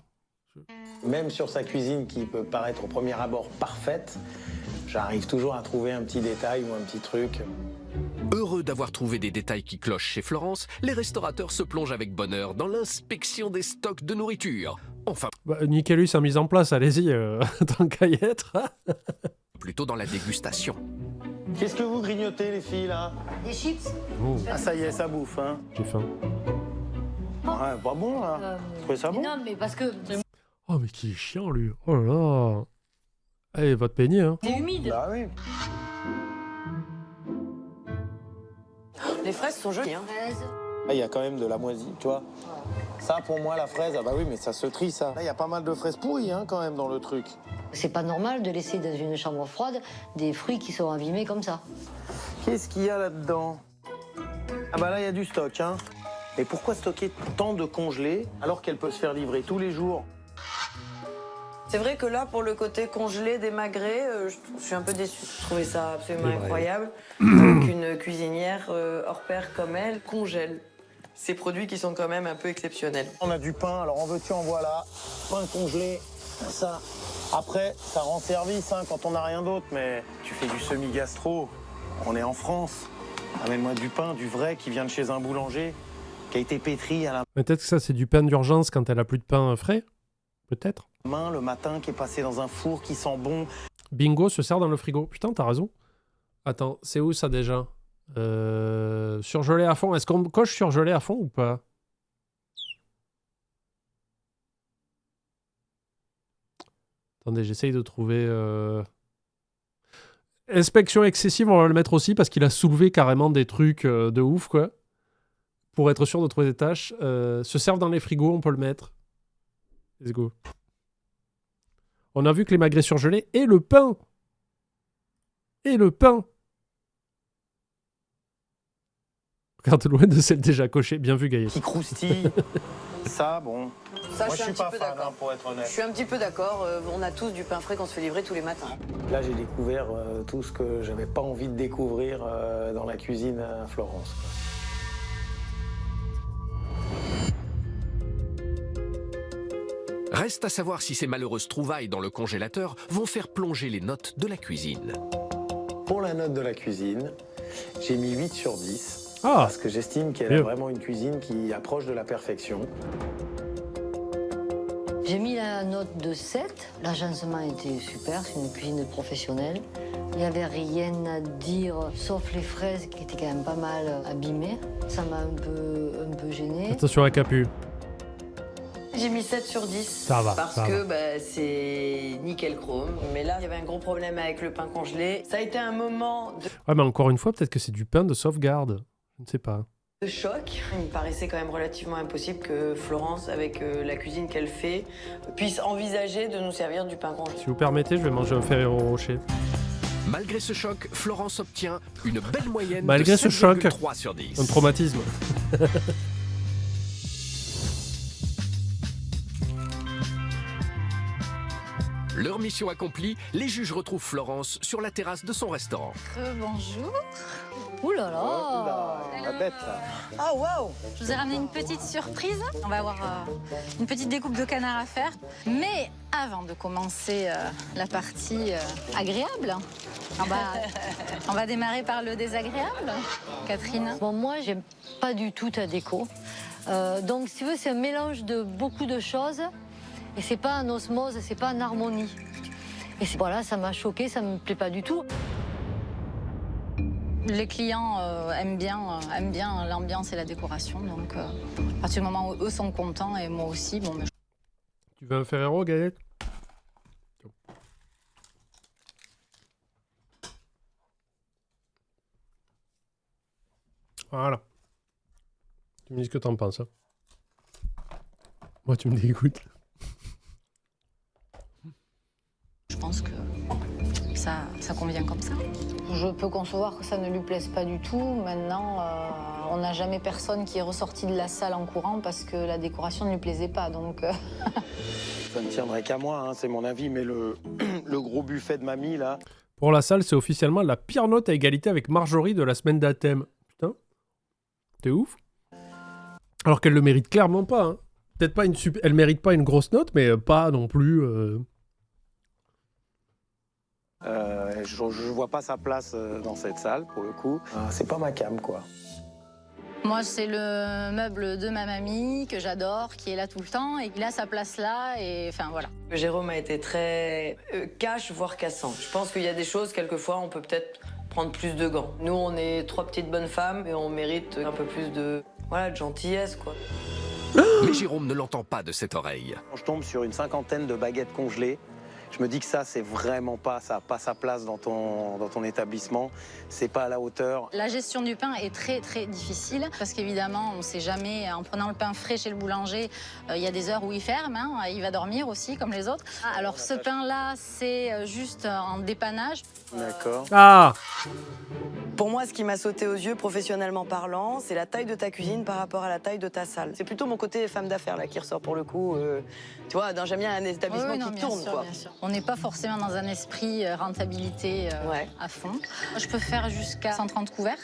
Même sur sa cuisine qui peut paraître au premier abord parfaite, j'arrive toujours à trouver un petit détail ou un petit truc. Heureux d'avoir trouvé des détails qui clochent chez Florence, les restaurateurs se plongent avec bonheur dans l'inspection des stocks de nourriture. Enfin, Bah, Nickelus a mis en place, allez-y, tant qu'à y être. plutôt dans la dégustation. Qu'est-ce que vous grignotez, les filles, là? Des chips. Oh, Ah, ça y est, ça bouffe, hein. j'ai faim. Ouais, pas bon, là. Vous trouvez ça bon? Non, mais parce que Oh, mais qui est chiant, lui. Oh là là. Eh, votre peigné, hein. c'est humide. Bah oui. Les fraises sont jolies, hein. Là, il y a quand même de la moisie, tu vois. Ça, pour moi, la fraise, ah bah oui, mais ça se trie, ça. Là, il y a pas mal de fraises pourries, hein, quand même, dans le truc. C'est pas normal de laisser dans une chambre froide des fruits qui sont abîmés comme ça. Qu'est-ce qu'il y a là-dedans? Ah bah là, il y a du stock, hein. Mais pourquoi stocker tant de congelés alors qu'elle peut se faire livrer tous les jours? C'est vrai que là, pour le côté congelé, démagré, je suis un peu déçue. Je trouvais ça absolument incroyable. Qu'une cuisinière hors pair comme elle congèle ces produits qui sont quand même un peu exceptionnels. On a du pain, alors en veux-tu, en voilà. Pain congelé, ça. Après, ça rend service, hein, quand on n'a rien d'autre, mais tu fais du semi-gastro. On est en France. Amène-moi du pain, du vrai, qui vient de chez un boulanger, qui a été pétri à la Peut-être que ça, c'est du pain d'urgence quand elle a plus de pain frais. Peut-être. main le matin, qui est passé dans un four, qui sent bon. Bingo se sert dans le frigo. Putain, t'as raison. Attends, c'est où ça déjà? Surgelé à fond. Est-ce qu'on coche surgelé à fond ou pas? Attendez, j'essaye de trouver... Inspection excessive, on va le mettre aussi parce qu'il a soulevé carrément des trucs de ouf, quoi. Pour être sûr de trouver des tâches. Se servent dans les frigos, on peut le mettre. Let's go. On a vu que les magrets surgelés et le pain. Et le pain. Regarde loin de celle déjà cochée. Bien vu, Gaël. Qui croustille. Ça, bon. Ça, Moi, je suis un pas petit peu fan, d'accord. pour être honnête. Je suis un petit peu d'accord. On a tous du pain frais qu'on se fait livrer tous les matins. Là, j'ai découvert tout ce que j'avais pas envie de découvrir dans la cuisine à Florence. Reste à savoir si ces malheureuses trouvailles dans le congélateur vont faire plonger les notes de la cuisine. Pour la note de la cuisine, j'ai mis 8 sur 10. Ah, Parce que j'estime qu'elle mieux. a vraiment une cuisine qui approche de la perfection. J'ai mis la note de 7. L'agencement était super, c'est une cuisine professionnelle. Il n'y avait rien à dire, sauf les fraises qui étaient quand même pas mal abîmées. Ça m'a un peu gênée. attention à Capu. J'ai mis 7 sur 10. Ça va, Parce ça que bah, c'est nickel chrome. Mais là, il y avait un gros problème avec le pain congelé. Ça a été un moment Ouais, mais encore une fois, peut-être que c'est du pain de sauvegarde. Je ne sais pas. de choc. Il me paraissait quand même relativement impossible que Florence, avec la cuisine qu'elle fait, puisse envisager de nous servir du pain congelé. Si vous permettez, je vais manger un Ferrero Rocher. Malgré ce choc, Florence obtient une belle moyenne Malgré de ce choc, 7,3 sur 10. Un traumatisme. Leur mission accomplie, les juges retrouvent Florence sur la terrasse de son restaurant. Bonjour. Ouh là là. La bête, là. Ah, waouh! Je vous ai ramené une petite surprise. On va avoir une petite découpe de canard à faire. Mais avant de commencer la partie agréable, on va démarrer par le désagréable. Catherine? Bon, moi, j'aime pas du tout ta déco. Donc, si tu veux, c'est un mélange de beaucoup de choses. Et c'est pas en osmose, c'est pas en harmonie. Et voilà, ça m'a choqué, ça me plaît pas du tout. Les clients aiment bien l'ambiance et la décoration. Donc, à partir du moment où eux sont contents et moi aussi, bon, mais Tu veux un Ferrero, Gaël? Voilà. Tu me dis ce que t'en penses. Hein. Moi, tu me dégoûtes. je pense que ça convient comme ça. Je peux concevoir que ça ne lui plaise pas du tout. Maintenant, on n'a jamais personne qui est ressorti de la salle en courant parce que la décoration ne lui plaisait pas. Donc, Ça ne tiendrait qu'à moi, hein, c'est mon avis, mais le gros buffet de mamie, là... Pour la salle, c'est officiellement la pire note à égalité avec Marjorie de la semaine d'Athème. Putain. T'es ouf. Alors qu'elle le mérite clairement pas. Hein. Peut-être pas elle mérite pas une grosse note, mais pas non plus... Je vois pas sa place dans cette salle, pour le coup. C'est pas ma cam, quoi. moi, c'est le meuble de ma mamie que j'adore, qui est là tout le temps et il a sa place là. Et enfin, voilà. Jérôme a été très cash, voire cassant. Je pense qu'il y a des choses, quelquefois, on peut peut-être prendre plus de gants. Nous, on est 3 petites bonnes femmes et on mérite un peu plus de gentillesse, quoi. Mais Jérôme ne l'entend pas de cette oreille. Quand je tombe sur une 50aine de baguettes congelées, je me dis que ça, c'est vraiment pas, ça n'a pas sa place dans ton établissement. C'est pas à la hauteur. La gestion du pain est très très difficile parce qu'évidemment, on ne sait jamais, en prenant le pain frais chez le boulanger, il y a des heures où il ferme, hein, il va dormir aussi comme les autres. Alors ce pain-là, c'est juste en dépannage. D'accord. Ah! Pour moi, ce qui m'a sauté aux yeux, professionnellement parlant, c'est la taille de ta cuisine par rapport à la taille de ta salle. C'est plutôt mon côté femme d'affaires là qui ressort pour le coup. Tu vois, j'aime bien un établissement Oui, non, qui bien tourne, sûr, quoi. bien sûr. On n'est pas forcément dans un esprit rentabilité Ouais. à fond. Je peux faire jusqu'à 130 couverts,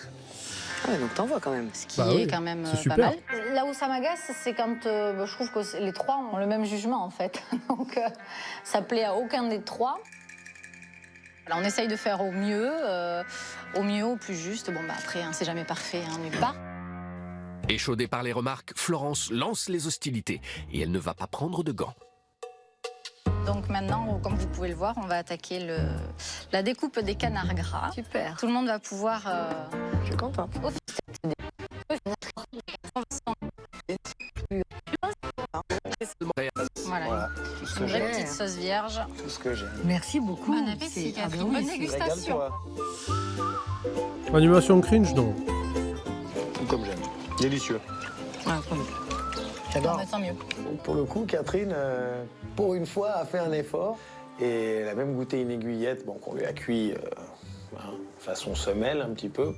Ah ouais, donc t'en vois quand même. ce qui Bah est oui, quand même c'est pas super. mal. Là où ça m'agace, c'est quand je trouve que les trois ont le même jugement en fait. Donc ça plaît à aucun des trois. Alors, on essaye de faire au mieux, au plus juste. Bon, bah après, hein, c'est jamais parfait, hein, nulle part. Échaudée par les remarques, Florence lance les hostilités et elle ne va pas prendre de gants. Donc maintenant, comme vous pouvez le voir, on va attaquer la découpe des canards gras. Super. Tout le monde va pouvoir... Je suis contente. Voilà, Tout ce une que vraie j'aime. petite sauce vierge. Tout ce que j'aime. Merci beaucoup. Bon appétit, C'est- Catherine. ben Bonne oui, c'est- dégustation. Régale-toi. Animation cringe, non. Tout comme j'aime. Délicieux. Ah, tant mieux. Non, J'adore. mais tant mieux. Pour le coup, Catherine, pour une fois, a fait un effort. Et elle a même goûté une aiguillette, bon, qu'on lui a cuit façon semelle un petit peu.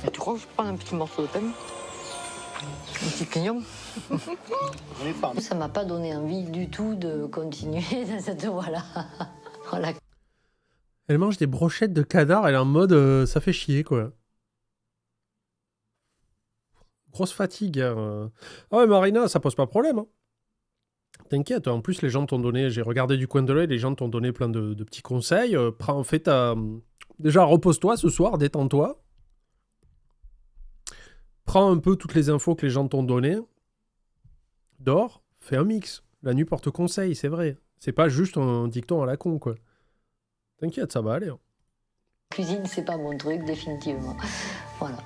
Et tu crois que je prends un petit morceau de pain? Un petit pignon? On est femmes. Ça m'a pas donné envie du tout de continuer dans cette voie-là. Voilà. Elle mange des brochettes de canard, elle est en mode ça fait chier, quoi. Grosse fatigue. Hein. Ah ouais, Marina, ça pose pas problème. Hein. T'inquiète, en plus, les gens t'ont donné, j'ai regardé du coin de l'œil, les gens t'ont donné plein de petits conseils. Prends, fais ta. Déjà, repose-toi ce soir, détends-toi. Prends un peu toutes les infos que les gens t'ont données. Dors, fais un mix. La nuit porte conseil, c'est vrai. C'est pas juste un dicton à la con, quoi. T'inquiète, ça va aller. Hein. Cuisine, c'est pas mon truc, définitivement. Voilà.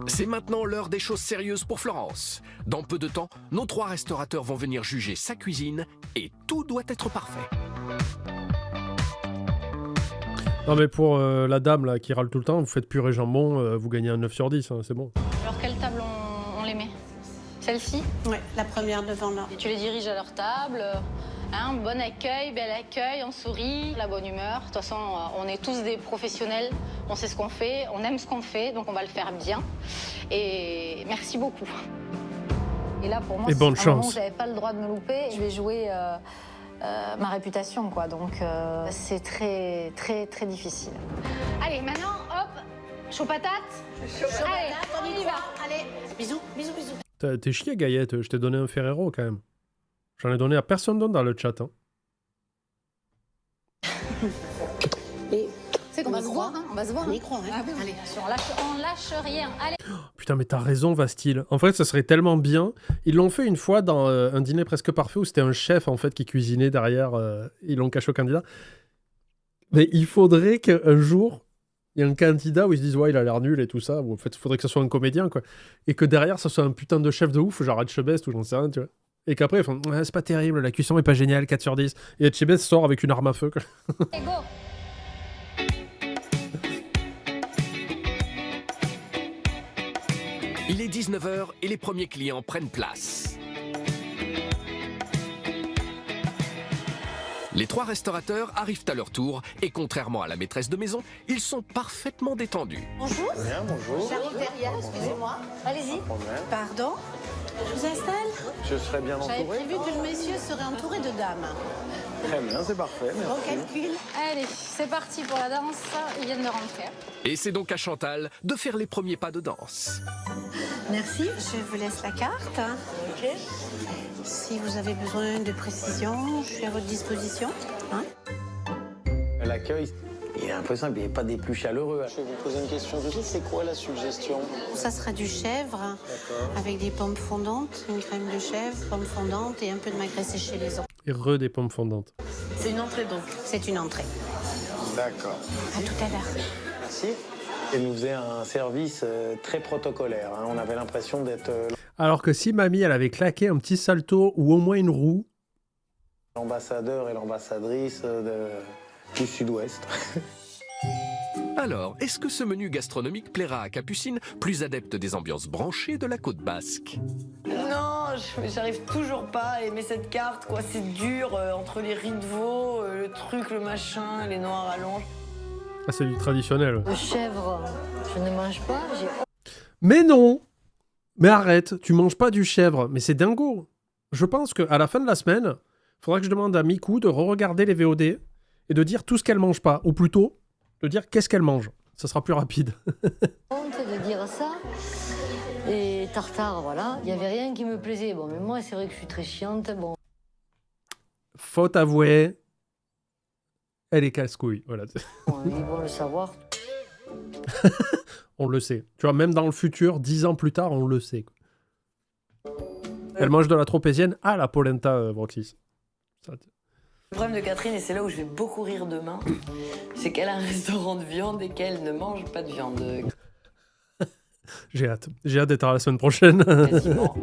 C'est maintenant l'heure des choses sérieuses pour Florence. Dans peu de temps, nos 3 restaurateurs vont venir juger sa cuisine et tout doit être parfait. Non, mais pour la dame là, qui râle tout le temps, vous faites purée jambon, vous gagnez un 9 sur 10, hein, c'est bon. Alors, quelle table on les met? Celle-ci? Ouais, la première devant là. Et tu les diriges à leur table. Hein, bon accueil, bel accueil, on sourit, la bonne humeur. De toute façon, on est tous des professionnels, on sait ce qu'on fait, on aime ce qu'on fait, donc on va le faire bien. Et merci beaucoup. Et là, pour moi, Et bonne c'est un moment chance. où j'avais pas le droit de me louper. Je vais jouer ma réputation, quoi. Donc, c'est très, très, très difficile. Allez, maintenant, hop, chaud patate. Allez, on y va. Allez, bisous, bisous, bisous. T'es chier, Gaillette, je t'ai donné un Ferrero quand même. J'en ai donné à personne d'autre dans le chat. Hein. C'est qu'on va se voir, hein, on va se voir. On y croit, hein. Ah oui, Allez. on lâche rien. Allez. Putain, mais t'as raison, Vastil. En fait, ça serait tellement bien. Ils l'ont fait une fois dans un dîner presque parfait où c'était un chef en fait qui cuisinait derrière. Ils l'ont caché au candidat. Mais il faudrait qu'un jour, il y ait un candidat où ils se disent ouais, il a l'air nul et tout ça. Ou en fait, il faudrait que ce soit un comédien, quoi. Et que derrière, ça soit un putain de chef de ouf, genre Etchebest ou j'en sais rien, tu vois. Et qu'après, ils font ouais, c'est pas terrible, la cuisson est pas géniale, 4 sur 10. Et Etchebest sort avec une arme à feu, quoi. Et go. Il est 19h et les premiers clients prennent place. Les 3 restaurateurs arrivent à leur tour et contrairement à la maîtresse de maison, ils sont parfaitement détendus. Bonjour. Bien, bonjour. J'arrive derrière, excusez-moi. Allez-y. Problème. Pardon. Je vous installe. Je serai bien J'avais entouré. prévu que le monsieur serait entouré de dames. Très bien, c'est parfait. Bon Merci. calcul. Allez, c'est parti pour la danse. Ils viennent de rentrer. Et c'est donc à Chantal de faire les premiers pas de danse. Merci. Je vous laisse la carte. Ok. Si vous avez besoin de précision, je suis à votre disposition. Hein. L'accueil, il est un peu simple, il n'est pas des plus chaleureux. Je vais vous poser une question tout de suite. C'est quoi la suggestion? Ça sera du chèvre avec des pommes fondantes, une crème de chèvre, pommes fondantes et un peu de magret séché les os. Et des pommes fondantes. C'est une entrée donc. C'est une entrée. D'accord. À tout à l'heure. Merci. Elle nous faisait un service très protocolaire. Hein. On avait l'impression d'être Alors que si mamie, elle avait claqué un petit salto ou au moins une roue, l'ambassadeur et l'ambassadrice du Sud-Ouest. Alors, est-ce que ce menu gastronomique plaira à Capucine, plus adepte des ambiances branchées de la côte basque? Non, j'arrive toujours pas à aimer cette carte, quoi. C'est dur, entre les riz de veau, le truc, le machin, les noix à rallonge. ah, c'est du traditionnel. Le chèvre, je ne mange pas. J'ai Mais non! Mais arrête, tu manges pas du chèvre. Mais c'est dingo. Je pense qu'à la fin de la semaine, il faudra que je demande à Miku de re-regarder les VOD et de dire tout ce qu'elle mange pas. Ou plutôt, de dire qu'est-ce qu'elle mange. Ça sera plus rapide. honte de dire ça. Et tartare, voilà. Il n'y avait rien qui me plaisait. Bon, mais moi, c'est vrai que je suis très chiante. Bon, Faute avouée, elle est casse-couille. Voilà. ils vont le savoir. On le sait. Tu vois, même dans le futur, 10 ans plus tard, on le sait. Elle mange de la tropézienne à la polenta, Broxis. Ça, Le problème de Catherine, et c'est là où je vais beaucoup rire demain, c'est qu'elle a un restaurant de viande et qu'elle ne mange pas de viande. j'ai hâte. J'ai hâte d'être à la semaine prochaine. Quasiment.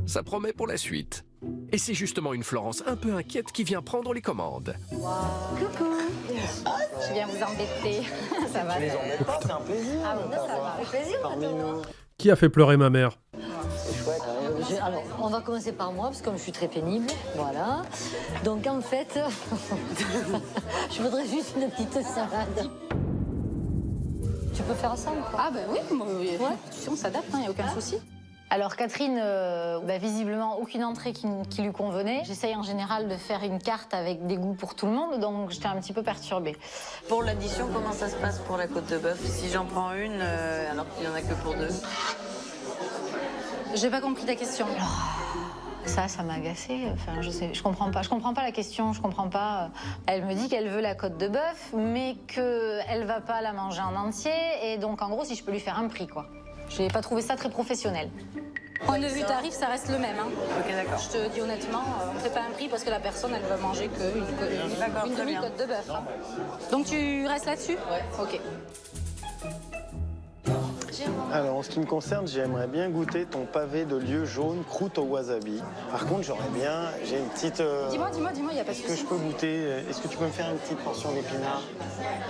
Ça promet pour la suite. Et c'est justement une Florence un peu inquiète qui vient prendre les commandes. Coucou. Je viens vous embêter. Ça va. Les embête pas, c'est un plaisir. Ah bon, ça va. Ça fait plaisir. Parmi nous. Qui a fait pleurer ma mère? C'est chouette. Alors, on va commencer par moi, parce que comme je suis très pénible, voilà. Donc en fait, je voudrais juste une petite salade. Tu peux faire ça ou pas? Ah ben oui, tu sais, on s'adapte, il n'y a aucun souci. Alors Catherine, visiblement aucune entrée qui lui convenait. J'essaye en général de faire une carte avec des goûts pour tout le monde, donc j'étais un petit peu perturbée. Pour l'addition, comment ça se passe pour la côte de bœuf? Si j'en prends une, alors qu'il n'y en a que pour 2. J'ai pas compris ta question. Ça m'a agacée. Enfin, je comprends pas la question. Je comprends pas. Elle me dit qu'elle veut la côte de bœuf, mais qu'elle va pas la manger en entier. Et donc, en gros, si je peux lui faire un prix, quoi. J'ai pas trouvé ça très professionnel. Point de vue tarif, ça reste le même. Hein. Ok, d'accord. Je te dis honnêtement, on fait pas un prix parce que la personne, elle va manger qu'une demi-côte de bœuf. Hein. Donc, tu restes là-dessus? Ouais. Ok. Alors, en ce qui me concerne, j'aimerais bien goûter ton pavé de lieu jaune croûte au wasabi. Par contre, j'ai une petite... Dis-moi, il n'y a pas de Est-ce que souci. je peux goûter? Est-ce que tu peux me faire une petite portion d'épinards?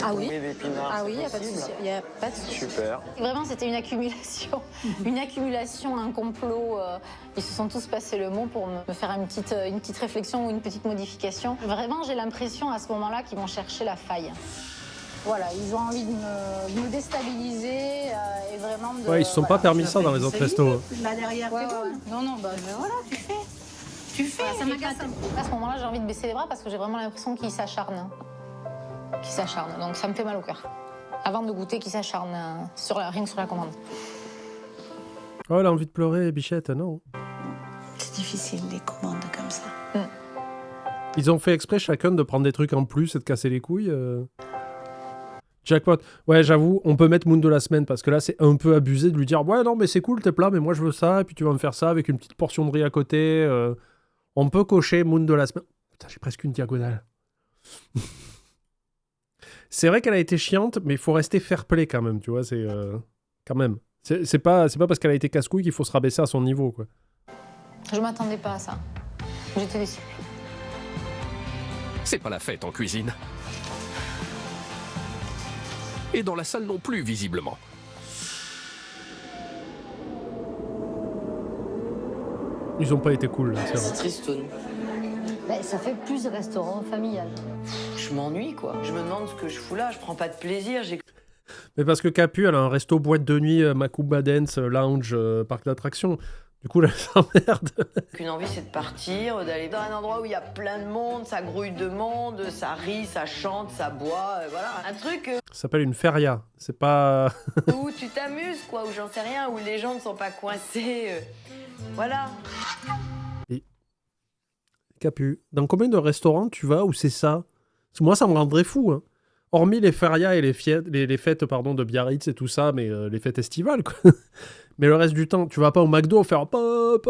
Ah oui. D'épinards, Ah oui, il n'y a pas de possible? souci. Il n'y a pas de souci. Super. Vraiment, c'était une accumulation, un complot. Ils se sont tous passés le mot pour me faire une petite réflexion ou une petite modification. Vraiment, j'ai l'impression à ce moment-là qu'ils vont chercher la faille. Voilà, ils ont envie de me déstabiliser et vraiment de... Ouais, ils se sont pas permis ça dans les autres restos. Là derrière, Ouais, c'est ouais, bon. ouais. Non, voilà, tu fais. Tu fais. Ça m'agace. À ce moment-là, j'ai envie de baisser les bras parce que j'ai vraiment l'impression qu'ils s'acharnent. Donc ça me fait mal au cœur. Avant de goûter, qu'ils s'acharnent rien que sur la commande. Oh, elle a envie de pleurer, Bichette, non? C'est difficile, les commandes comme ça. Ils ont fait exprès chacun de prendre des trucs en plus et de casser les couilles. Jackpot. Ouais, j'avoue, on peut mettre Moon de la semaine parce que là, c'est un peu abusé de lui dire ouais, non, mais c'est cool tes plats, mais moi je veux ça, et puis tu vas me faire ça avec une petite portion de riz à côté. On peut cocher Moon de la semaine. Putain, j'ai presque une diagonale. C'est vrai qu'elle a été chiante, mais il faut rester fair play quand même, tu vois, c'est quand même. C'est pas parce qu'elle a été casse-couille qu'il faut se rabaisser à son niveau, quoi. Je m'attendais pas à ça. J'étais déçue. C'est pas la fête en cuisine. Et dans la salle non plus, visiblement. Ils ont pas été cool, là, c'est C'est vrai. tristoun. Ben, ça fait plus restaurant familial. Je m'ennuie, quoi. Je me demande ce que je fous là. Je prends pas de plaisir. Mais parce que Capu, elle a un resto boîte de nuit, Makuba Dance, lounge, parc d'attractions. Du coup, là, elle s'emmerde. Qu'une envie, c'est de partir, d'aller dans un endroit où il y a plein de monde, ça grouille de monde, ça rit, ça chante, ça boit, voilà. Un truc Ça s'appelle une feria. C'est pas... où tu t'amuses, quoi, où j'en sais rien, où les gens ne sont pas coincés. Voilà. Capu, dans combien de restaurants tu vas où c'est ça? Parce que moi, ça me rendrait fou. Hein. Hormis les ferias et les fêtes de Biarritz et tout ça, mais les fêtes estivales, quoi. Mais le reste du temps, tu vas pas au McDo faire pop.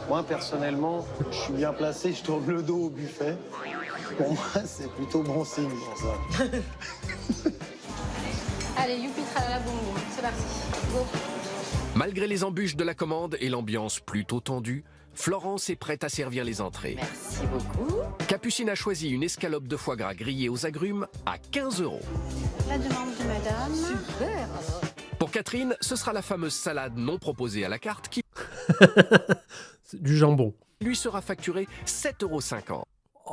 Moi, personnellement, je suis bien placé, je tourne le dos au buffet. Pour moi, c'est plutôt bon signe pour ça. Allez, youpi, tralala, boum boum. C'est parti. Go. Malgré les embûches de la commande et l'ambiance plutôt tendue, Florence est prête à servir les entrées. Merci beaucoup. Capucine a choisi une escalope de foie gras grillée aux agrumes à 15 €. La demande de madame. Super. Pour Catherine, ce sera la fameuse salade non proposée à la carte qui C'est du jambon. lui sera facturée 7,50 €. Oh,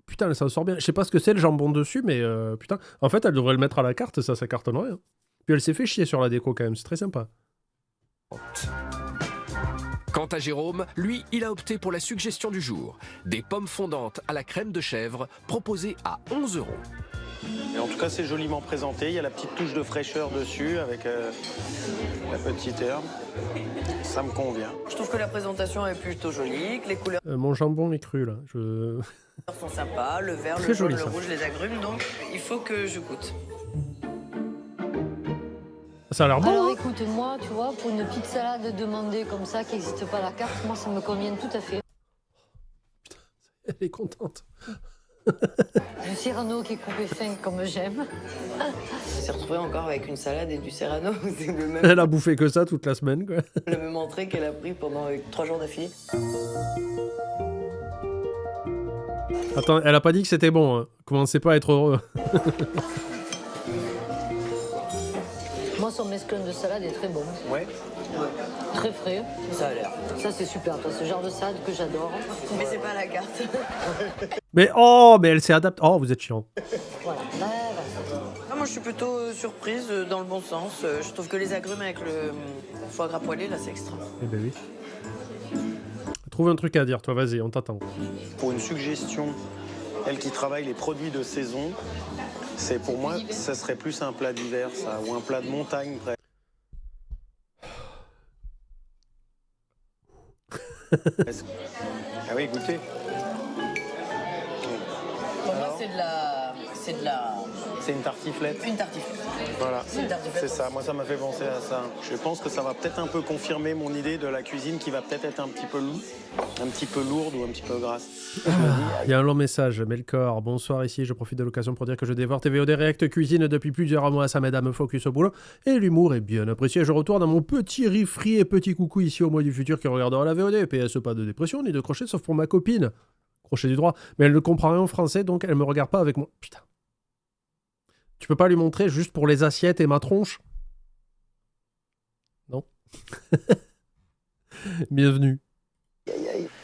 putain, ça sort bien. Je sais pas ce que c'est le jambon dessus, mais putain. En fait, elle devrait le mettre à la carte, ça cartonnerait. Hein. Puis elle s'est fait chier sur la déco quand même, c'est très sympa. Quant à Jérôme, lui, il a opté pour la suggestion du jour. Des pommes fondantes à la crème de chèvre proposées à 11 €. Et en tout cas, c'est joliment présenté. Il y a la petite touche de fraîcheur dessus avec la petite herbe. Ça me convient. Je trouve que la présentation est plutôt jolie, que les couleurs Mon jambon est cru, là. sont sympas, le vert, Très le jaune, joli, le ça. rouge, les agrumes, donc il faut que je goûte. Ça a l'air bon. Alors Hein. écoute, moi, tu vois, pour une petite salade demandée comme ça, qui n'existe pas à la carte, moi, ça me convient tout à fait. Elle est contente. Du Cyrano qui est coupé fin comme j'aime. Elle s'est retrouvée encore avec une salade et du serrano. C'est le même, Elle a bouffé que ça toute la semaine, quoi. le même entrée qu'elle a pris pendant 3 jours d'affilée. Attends, elle a pas dit que c'était bon. Hein. Commencez pas à être heureux. Moi, son mesclun de salade est très bon. Ouais. Très frais. Ça a l'air. Ça, c'est super. C'est ce genre de salade que j'adore. Mais c'est pas à la carte. Mais elle s'est adaptée. Oh, vous êtes chiant. Voilà. Ah, moi, je suis plutôt surprise dans le bon sens. Je trouve que les agrumes avec le foie gras poêlé, là, c'est extra. Eh ben oui. Trouve un truc à dire, toi, vas-y, on t'attend. Pour une suggestion, elle qui travaille les produits de saison, c'est pour moi, ça serait plus un plat d'hiver, ça, ou un plat de montagne. Ah oui, goûtez. Pour moi, c'est de la... C'est une tartiflette. Une tartiflette. Voilà, C'est une tartiflette. c'est ça. Moi, ça m'a fait penser à ça. Je pense que ça va peut-être un peu confirmer mon idée de la cuisine qui va peut-être être un petit peu lourde ou un petit peu grasse. Il y a un long message. Melkor, bonsoir ici. Je profite de l'occasion pour dire que je dévore TVOD React Cuisine depuis plusieurs mois. Ça m'aide à me focus au boulot. Et l'humour est bien apprécié. Je retourne à mon petit riz frit et petit coucou ici au mois du futur qui regardera la VOD. PS, pas de dépression ni de crochet, sauf pour ma copine. Crochet du droit. Mais elle ne comprend rien en français, donc elle me regarde pas avec moi. Putain. Tu peux pas lui montrer juste pour les assiettes et ma tronche? Non. Bienvenue.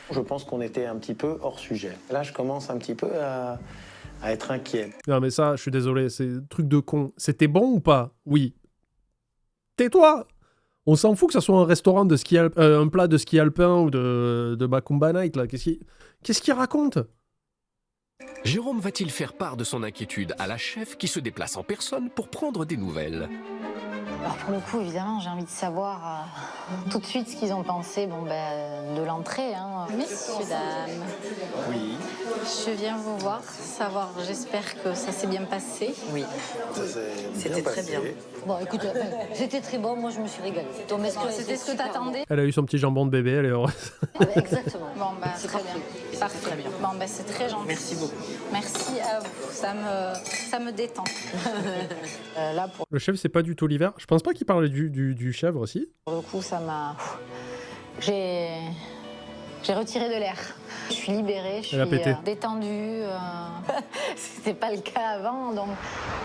Je pense qu'on était un petit peu hors sujet. Là, je commence un petit peu à être inquiet. Non mais ça, je suis désolé, c'est un truc de con. C'était bon ou pas? Oui. Tais-toi! On s'en fout que ça soit un restaurant de ski un plat de ski alpin ou de Macumba Night, là. Qu'est-ce qu'il raconte? Jérôme va-t-il faire part de son inquiétude à la chef qui se déplace en personne pour prendre des nouvelles? Alors pour le coup, évidemment, j'ai envie de savoir tout de suite ce qu'ils ont pensé de l'entrée. Hein. Messieurs, dames, Oui. je viens vous voir, savoir, j'espère que ça s'est bien passé. Oui. C'était très bien. Bon, écoute, c'était très bon. Moi, je me suis régalée. Ton mesclun, C'était ce que t'attendais? Elle a eu son petit jambon de bébé, elle est heureuse. Exactement. Bon, bah, C'est très parfait. bien. Parfait. Très bien. Bon, bah, c'est très gentil. Merci beaucoup. Merci à vous, ça me détend. Là, pour Le chef, c'est pas du tout l'hiver. Je pense pas qu'il parlait du chèvre aussi. le coup, ça m'a... J'ai retiré de l'air. Je suis libérée, je Elle a suis pété. détendue. C'était pas le cas avant, donc...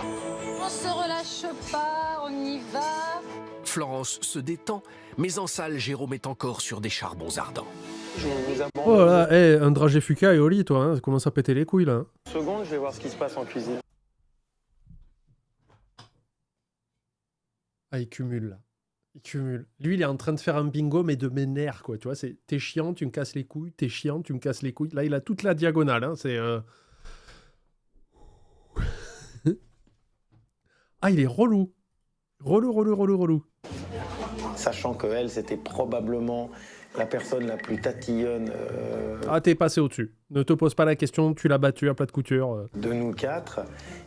On se relâche pas, on y va. Florence se détend, mais en salle, Jérôme est encore sur des charbons ardents. Je vous abandonne. Oh là, hey, un dragé fuka et au lit, toi, hein. Ça commence à péter les couilles, là. Une seconde, je vais voir ce qui se passe en cuisine. Ah, il cumule, là. Il cumule. Lui, il est en train de faire un bingo, mais de mes nerfs, quoi. Tu vois, c'est t'es chiant, tu me casses les couilles, t'es chiant, tu me casses les couilles. Là, il a toute la diagonale, hein. C'est... Ah, il est relou. Relou. Sachant qu'elle, c'était probablement la personne la plus tatillonne Ah, t'es passé au-dessus. Ne te pose pas la question, tu l'as battu à plat de couture. de nous quatre.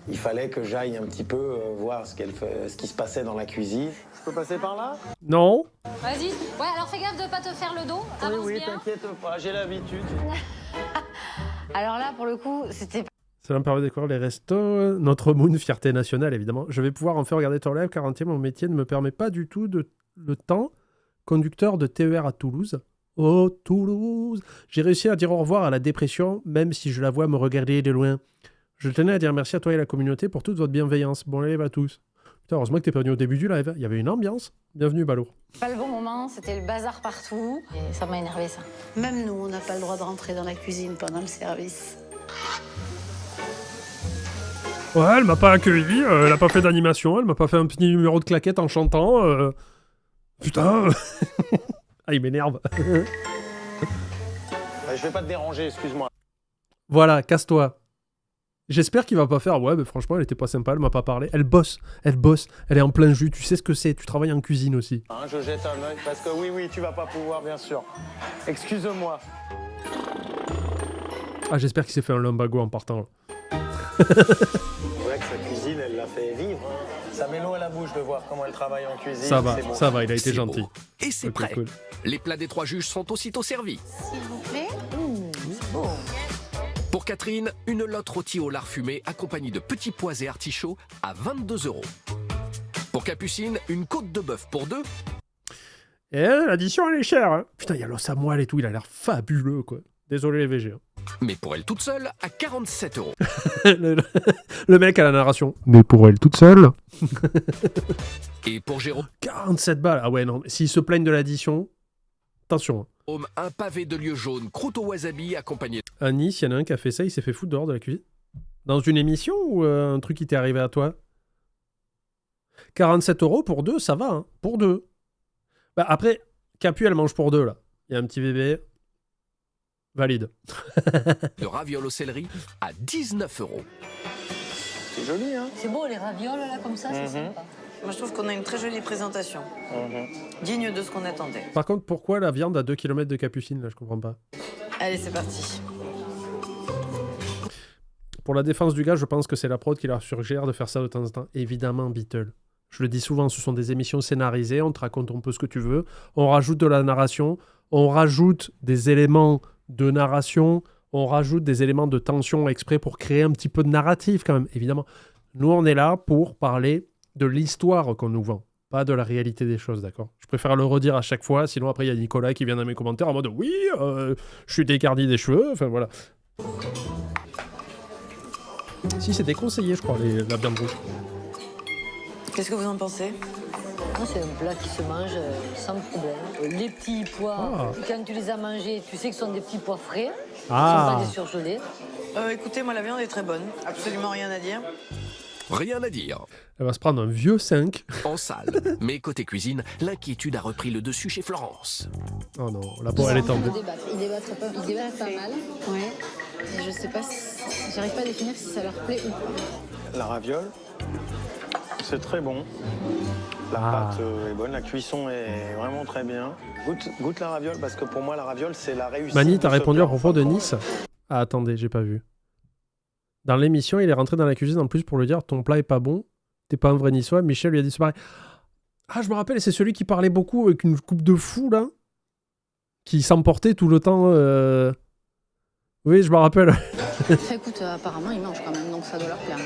Il fallait que j'aille un petit peu voir ce qui se passait dans la cuisine. Je peux passer par là? Non. Vas-y. Ouais, alors fais gaffe de pas te faire le dos. Avance Oui, bien. t'inquiète pas, j'ai l'habitude. Alors là, pour le coup, c'était... Ça me permet de découvrir les restos. Notre Moon, fierté nationale, évidemment. Je vais pouvoir enfin regarder ton live, car entier, mon métier ne me permet pas du tout le temps. Conducteur de TER à Toulouse. Oh, Toulouse! J'ai réussi à dire au revoir à la dépression, même si je la vois me regarder de loin. Je tenais à dire merci à toi et la communauté pour toute votre bienveillance. Bon live à tous. Putain, heureusement que t'es pas venu au début du live. Il y avait une ambiance. Bienvenue, Balo. Pas le bon moment, c'était le bazar partout. Et ça m'a énervé, ça. Même nous, on n'a pas le droit de rentrer dans la cuisine pendant le service. Ouais, elle m'a pas accueilli, elle a pas fait d'animation, elle m'a pas fait un petit numéro de claquette en chantant. Putain. Ah, il m'énerve. Je vais pas te déranger, excuse-moi. Voilà, casse-toi. J'espère qu'il va pas faire. Ouais, mais franchement, elle était pas sympa, elle m'a pas parlé. Elle bosse, elle est en plein jus. Tu sais ce que c'est, tu travailles en cuisine aussi. Hein, je jette un œil parce que oui, tu vas pas pouvoir, bien sûr. Excuse-moi. Ah, j'espère qu'il s'est fait un lumbago en partant. C'est vrai que sa cuisine, elle l'a fait vivre. Hein. Ça met l'eau à la bouche de voir comment elle travaille en cuisine. Ça va, c'est bon. ça va, il a été C'est gentil. beau. Et c'est Ok, prêt. cool. Les plats des 3 juges sont aussitôt servis. S'il vous plaît. Pour Catherine, une lotte rôtie au lard fumé accompagnée de petits pois et artichauts à 22 €. Pour Capucine, une côte de bœuf pour 2. Et l'addition, elle est chère. Hein. Putain, il y a l'os à moelle et tout, il a l'air fabuleux, quoi. Désolé les VG. Hein. Mais pour elle toute seule, à 47 €. le mec à la narration. Mais pour elle toute seule. Et pour Jérôme, 47 balles. Ah ouais, non. S'ils se plaignent de l'addition, attention. Hein. un pavé de lieu jaune croûte au wasabi accompagné À Nice, il y en a un qui a fait ça, il s'est fait foutre dehors de la cuisine. Dans une émission ou un truc qui t'est arrivé à toi? 47 € pour 2, ça va, hein. Pour 2. Bah après, Capu, elle mange pour 2, là. Il y a un petit bébé. Valide. de ravioles au céleri à 19 €. C'est joli, hein. C'est beau, les ravioles, là, comme ça, c'est sympa. Moi, je trouve qu'on a une très jolie présentation. Digne de ce qu'on attendait. Par contre, pourquoi la viande à 2 km de Capucine, là? Je comprends pas. Allez, c'est parti. Pour la défense du gars, je pense que c'est la prod qui leur suggère de faire ça de temps en temps. Évidemment, Beatle. Je le dis souvent, ce sont des émissions scénarisées, on te raconte un peu ce que tu veux, on rajoute de la narration, on rajoute des éléments de narration, on rajoute des éléments de tension exprès pour créer un petit peu de narratif quand même, évidemment. Nous, on est là pour parler de l'histoire qu'on nous vend, pas de la réalité des choses, d'accord? Je préfère le redire à chaque fois, sinon après il y a Nicolas qui vient dans mes commentaires en mode « Oui, je suis dégarni des cheveux », enfin voilà. Si, c'est déconseillé, je crois, la viande rouge. Qu'est-ce que vous en pensez? Moi, c'est un plat qui se mange sans problème. Les petits pois, quand tu les as mangés, tu sais que ce sont des petits pois frais. Ce ne sont pas des surgelés. Écoutez, moi, la viande est très bonne. Absolument rien à dire. Rien à dire. Elle va se prendre un vieux 5. En salle. Mais côté cuisine, l'inquiétude a repris le dessus chez Florence. Oh non, la peau, elle est tendue. Ils débattent pas mal. Ouais. Et je sais pas si... J'arrive pas à définir si ça leur plaît ou pas. La raviole, c'est très bon. La pâte est bonne, la cuisson est vraiment très bien. Goûte la raviole parce que pour moi, la raviole, c'est la réussite. Mani, t'as de ce répondu plat. à propos de Nice? Ah, attendez, j'ai pas vu. Dans l'émission, il est rentré dans la cuisine en plus pour lui dire ton plat est pas bon, t'es pas un vrai niçois. Michel lui a dit c'est pareil. Ah, je me rappelle, c'est celui qui parlait beaucoup avec une coupe de fou là, qui s'emportait tout le temps. Oui, je me rappelle. Écoute, apparemment, ils mangent quand même, donc ça doit leur plaire.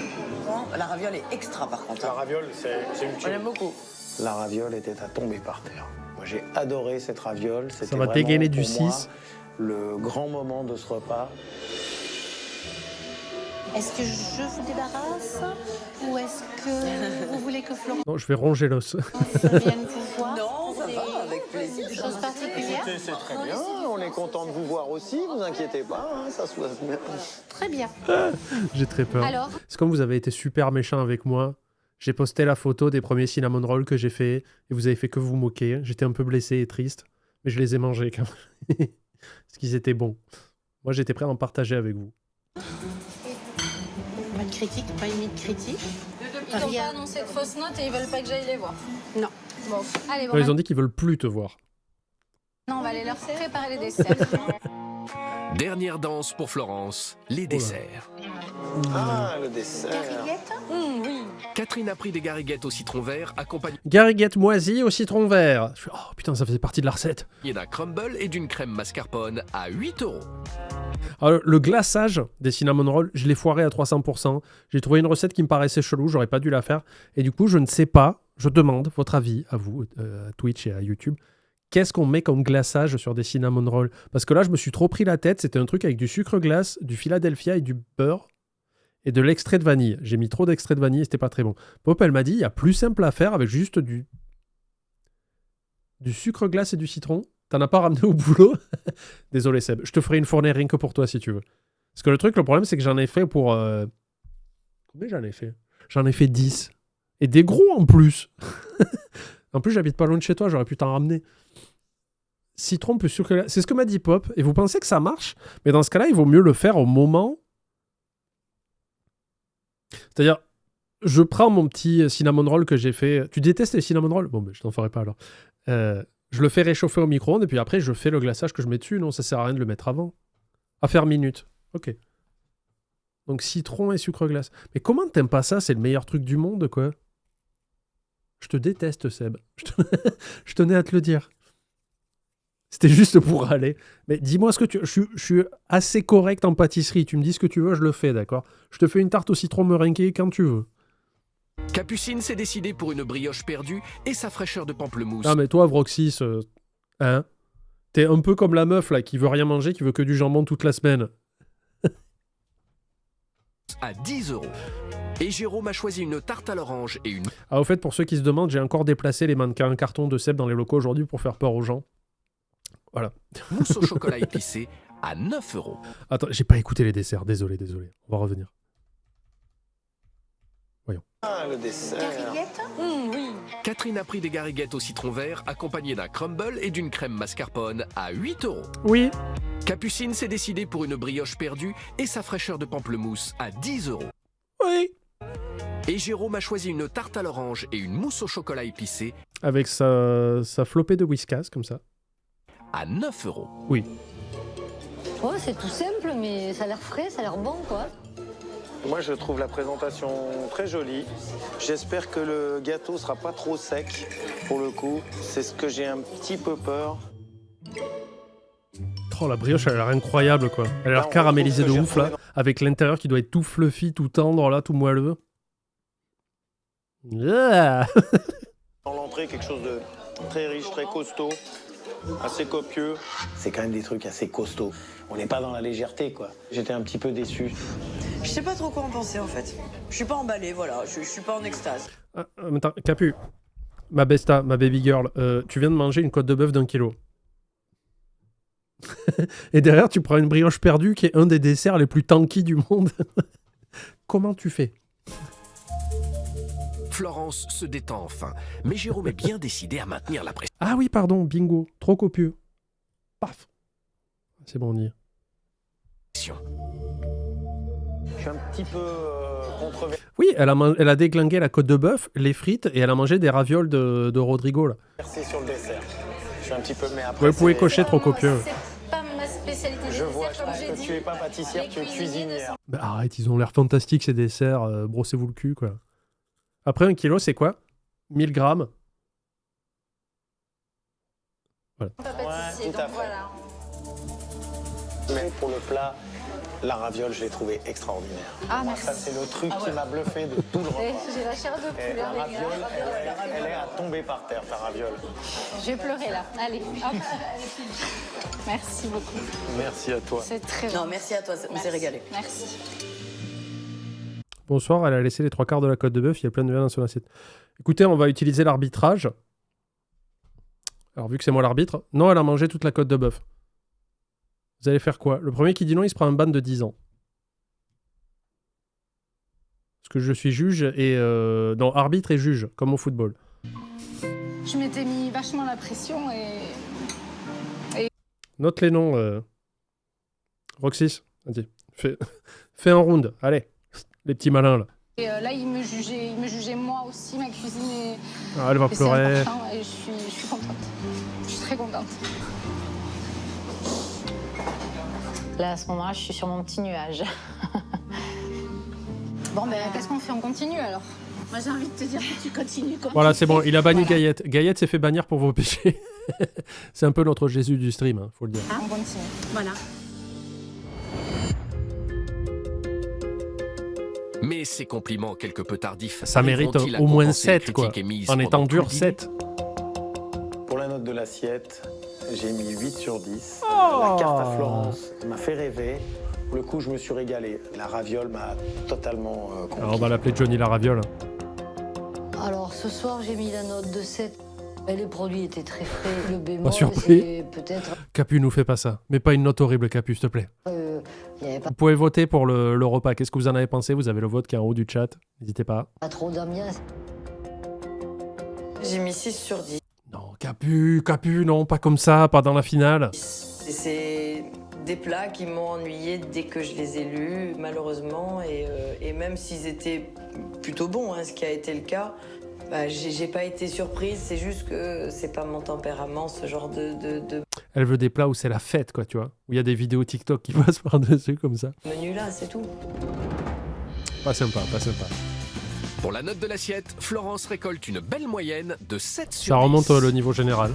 La raviole est extra, par contre. La raviole, c'est une Moi, j'aime beaucoup. La raviole était à tomber par terre. Moi, j'ai adoré cette raviole. C'était Ça va vraiment, dégainer du pour moi, 6. le grand moment de ce repas. Est-ce que je vous débarrasse ou est-ce que vous voulez que Florence Non, je vais ronger l'os. vienne vous voir? Non, ça va, avec plaisir. Des choses particulières? Écoutez, c'est très bien. On est content de vous voir aussi. Vous inquiétez pas, hein, ça se passe bien. Très bien. J'ai très peur. Alors, C'est comme vous avez été super méchant avec moi. J'ai posté la photo des premiers cinnamon rolls que j'ai fait et vous avez fait que vous moquer. J'étais un peu blessé et triste, mais je les ai mangés quand même. Parce qu'ils étaient bons. Moi, j'étais prêt à en partager avec vous. Pas de critique, pas une critique. ils n'ont Rien. pas annoncé de fausses notes et ils veulent pas que j'aille les voir. Non. Bon, allez, bon, Non, ils ont dit qu'ils veulent plus te voir. maintenant, on va aller leur préparer les desserts. Dernière danse pour Florence, les desserts. Ah, le dessert. Gariguette? Oui. Catherine a pris des gariguettes au citron vert accompagnées Gariguette moisie au citron vert. Je fais, oh putain, ça faisait partie de la recette. d'un crumble et d'une crème mascarpone à 8 €. Alors, le glaçage des cinnamon rolls, je l'ai foiré à 300%. J'ai trouvé une recette qui me paraissait chelou, j'aurais pas dû la faire. Et du coup, je ne sais pas, je demande votre avis à vous, à Twitch et à YouTube. Qu'est-ce qu'on met comme glaçage sur des cinnamon rolls? Parce que là, je me suis trop pris la tête. C'était un truc avec du sucre glace, du Philadelphia et du beurre et de l'extrait de vanille. J'ai mis trop d'extrait de vanille et c'était pas très bon. Pop, elle m'a dit, il y a plus simple à faire avec juste du sucre glace et du citron. T'en as pas ramené au boulot? Désolé Seb, je te ferai une fournée rien que pour toi si tu veux. Parce que le problème c'est que j'en ai fait pour... Combien j'en ai fait? J'en ai fait 10. Et des gros en plus. En plus j'habite pas loin de chez toi, j'aurais pu t'en ramener. Citron plus sucre glace. C'est ce que m'a dit Pop. Et vous pensez que ça marche? Mais dans ce cas-là, il vaut mieux le faire au moment... C'est-à-dire, je prends mon petit cinnamon roll que j'ai fait... Tu détestes les cinnamon rolls? Bon, ben, je t'en ferai pas alors. Je le fais réchauffer au micro-ondes et puis après, je fais le glaçage que je mets dessus. Non, ça sert à rien de le mettre avant. À faire minute. Ok. Donc, citron et sucre glace. Mais comment t'aimes pas ça? C'est le meilleur truc du monde, quoi. Je te déteste, Seb. Je tenais à te le dire. C'était juste pour râler. Mais dis-moi ce que tu... Je suis assez correct en pâtisserie. Tu me dis ce que tu veux, je le fais, d'accord? Je te fais une tarte au citron meringuée quand tu veux. Capucine s'est décidée pour une brioche perdue et sa fraîcheur de pamplemousse. Ah mais toi, Vroxys, hein? T'es un peu comme la meuf, là, qui veut rien manger, qui veut que du jambon toute la semaine. À 10 €. Et Jérôme a choisi une tarte à l'orange et une... Ah, au fait, pour ceux qui se demandent, j'ai encore déplacé les mannequins carton de Seb dans les locaux aujourd'hui pour faire peur aux gens. Voilà. mousse au chocolat épicé à 9 €. Attends, j'ai pas écouté les desserts, désolé. On va revenir. Voyons. Ah, le dessert. Oui. Catherine a pris des gariguettes au citron vert accompagnées d'un crumble et d'une crème mascarpone à 8 €. Oui. Capucine s'est décidée pour une brioche perdue et sa fraîcheur de pamplemousse à 10 €. Oui. Et Jérôme a choisi une tarte à l'orange et une mousse au chocolat épicé Avec sa flopée de Whiskas, comme ça. à 9 €. Oui. Ouais, c'est tout simple, mais ça a l'air frais, ça a l'air bon, quoi. Moi, je trouve la présentation très jolie. J'espère que le gâteau sera pas trop sec, pour le coup. C'est ce que j'ai un petit peu peur. Oh, la brioche, elle a l'air incroyable, quoi. Elle a l'air Là, on caramélisée de retrouve ce ouf, que j'ai là. Avec l'intérieur qui doit être tout fluffy, tout tendre, là, tout moelleux. Yeah. Dans l'entrée, quelque chose de très riche, très costaud, assez copieux. C'est quand même des trucs assez costauds. On n'est pas dans la légèreté, quoi. J'étais un petit peu déçu. Je sais pas trop quoi en penser en fait. Je suis pas emballée, voilà. Je suis pas en extase. Ah, attends, Capu. Ma besta, ma baby girl, tu viens de manger une côte de bœuf d'1 kilo. Et derrière, tu prends une brioche perdue qui est un des desserts les plus tanky du monde. Comment tu fais? Florence se détend enfin, mais Jérôme est bien décidé à maintenir la pression. Ah oui, pardon, bingo. Trop copieux. Paf. C'est bon, on y est. Je suis un petit peu controversé Oui, elle a déglingué la côte de bœuf, les frites, et elle a mangé des ravioles de Rodrigo, là. sur le dessert. Je suis un petit peu, mais après. Vous pouvez c'est- cocher trop copieux. C'est pas ma spécialité des Je vois, desserts, comme je j'ai pense que dit. tu es pas pâtissière, Les tu es cuisiniers cuisinière. Bah arrête, ils ont l'air fantastiques ces desserts, brossez-vous le cul, quoi. Après, 1 kilo, c'est quoi? 1000 grammes. Voilà. Pas pâtissier, tout à donc fait. voilà. Mais pour le plat, la raviole, je l'ai trouvé extraordinaire. Ah, Moi, merci. ça, c'est le truc qui m'a bluffé de tout le repas. J'ai la chair de Et poule, la hein, les raviole, gars. elle est à tomber par terre, ta raviole. Je vais pleurer là. Allez, hop. Merci beaucoup. Merci à toi. C'est très Non, bon. merci à toi, on s'est régalé. Merci. Bonsoir, elle a laissé les 3/4 de la côte de bœuf, il y a plein de viande dans son assiette. Écoutez, on va utiliser l'arbitrage. Alors, vu que c'est moi l'arbitre, non, elle a mangé toute la côte de bœuf. Vous allez faire quoi? Le premier qui dit non, il se prend un ban de 10 ans. Parce que je suis juge et... non, arbitre et juge, comme au football. Je m'étais mis vachement la pression et... Note les noms. Roxys, vas-y. Fais un round, allez. Les petits malins, là. Et là, il me jugeait moi aussi, ma cuisine. Et, Ah, elle va et c'est pleurer. important et je suis contente. Je suis très contente. Là, à ce moment-là, je suis sur mon petit nuage. Bon, ben, qu'est-ce qu'on fait? On continue alors? Moi, j'ai envie de te dire que tu continues comme Voilà, tu c'est bon, fais. il a banni Voilà. Gaillette. Gaillette s'est fait bannir pour vos péchés. C'est un peu notre Jésus du stream, hein, faut le dire. On continue. Voilà. Mais ces compliments quelque peu tardifs. Ça mérite arriveront-ils à au moins compenser les 7, quoi. critiques émises En pendant étant tout dur, le dîner? 7. Pour la note de l'assiette, j'ai mis 8 sur 10. Oh. La carte à Florence m'a fait rêver. Pour le coup, je me suis régalé. La raviole m'a totalement conquis. Alors, on va l'appeler Johnny la raviole. Alors, ce soir, j'ai mis la note de 7. Et les produits étaient très frais. Le bémol, surpris. c'est peut-être... Capu, nous fais pas ça. Mais pas une note horrible, Capu, s'il te plaît. Il n'y avait Vous pouvez voter pour le repas. Qu'est-ce que vous en avez pensé? Vous avez le vote qui est en haut du chat. N'hésitez pas. pas trop d'ambiance. J'ai mis 6 sur 10. Non, Capu, non, pas comme ça, pas dans la finale. Et c'est des plats qui m'ont ennuyé dès que je les ai lus, malheureusement. Et même s'ils étaient plutôt bons, hein, ce qui a été le cas, bah, j'ai pas été surprise. C'est juste que c'est pas mon tempérament, ce genre de Elle veut des plats où c'est la fête, quoi, tu vois. Où il y a des vidéos TikTok qui passent par-dessus comme ça. menu là, c'est tout. Pas sympa, pas sympa. Pour la note de l'assiette, Florence récolte une belle moyenne de 7 sur 10. Ça remonte le niveau général.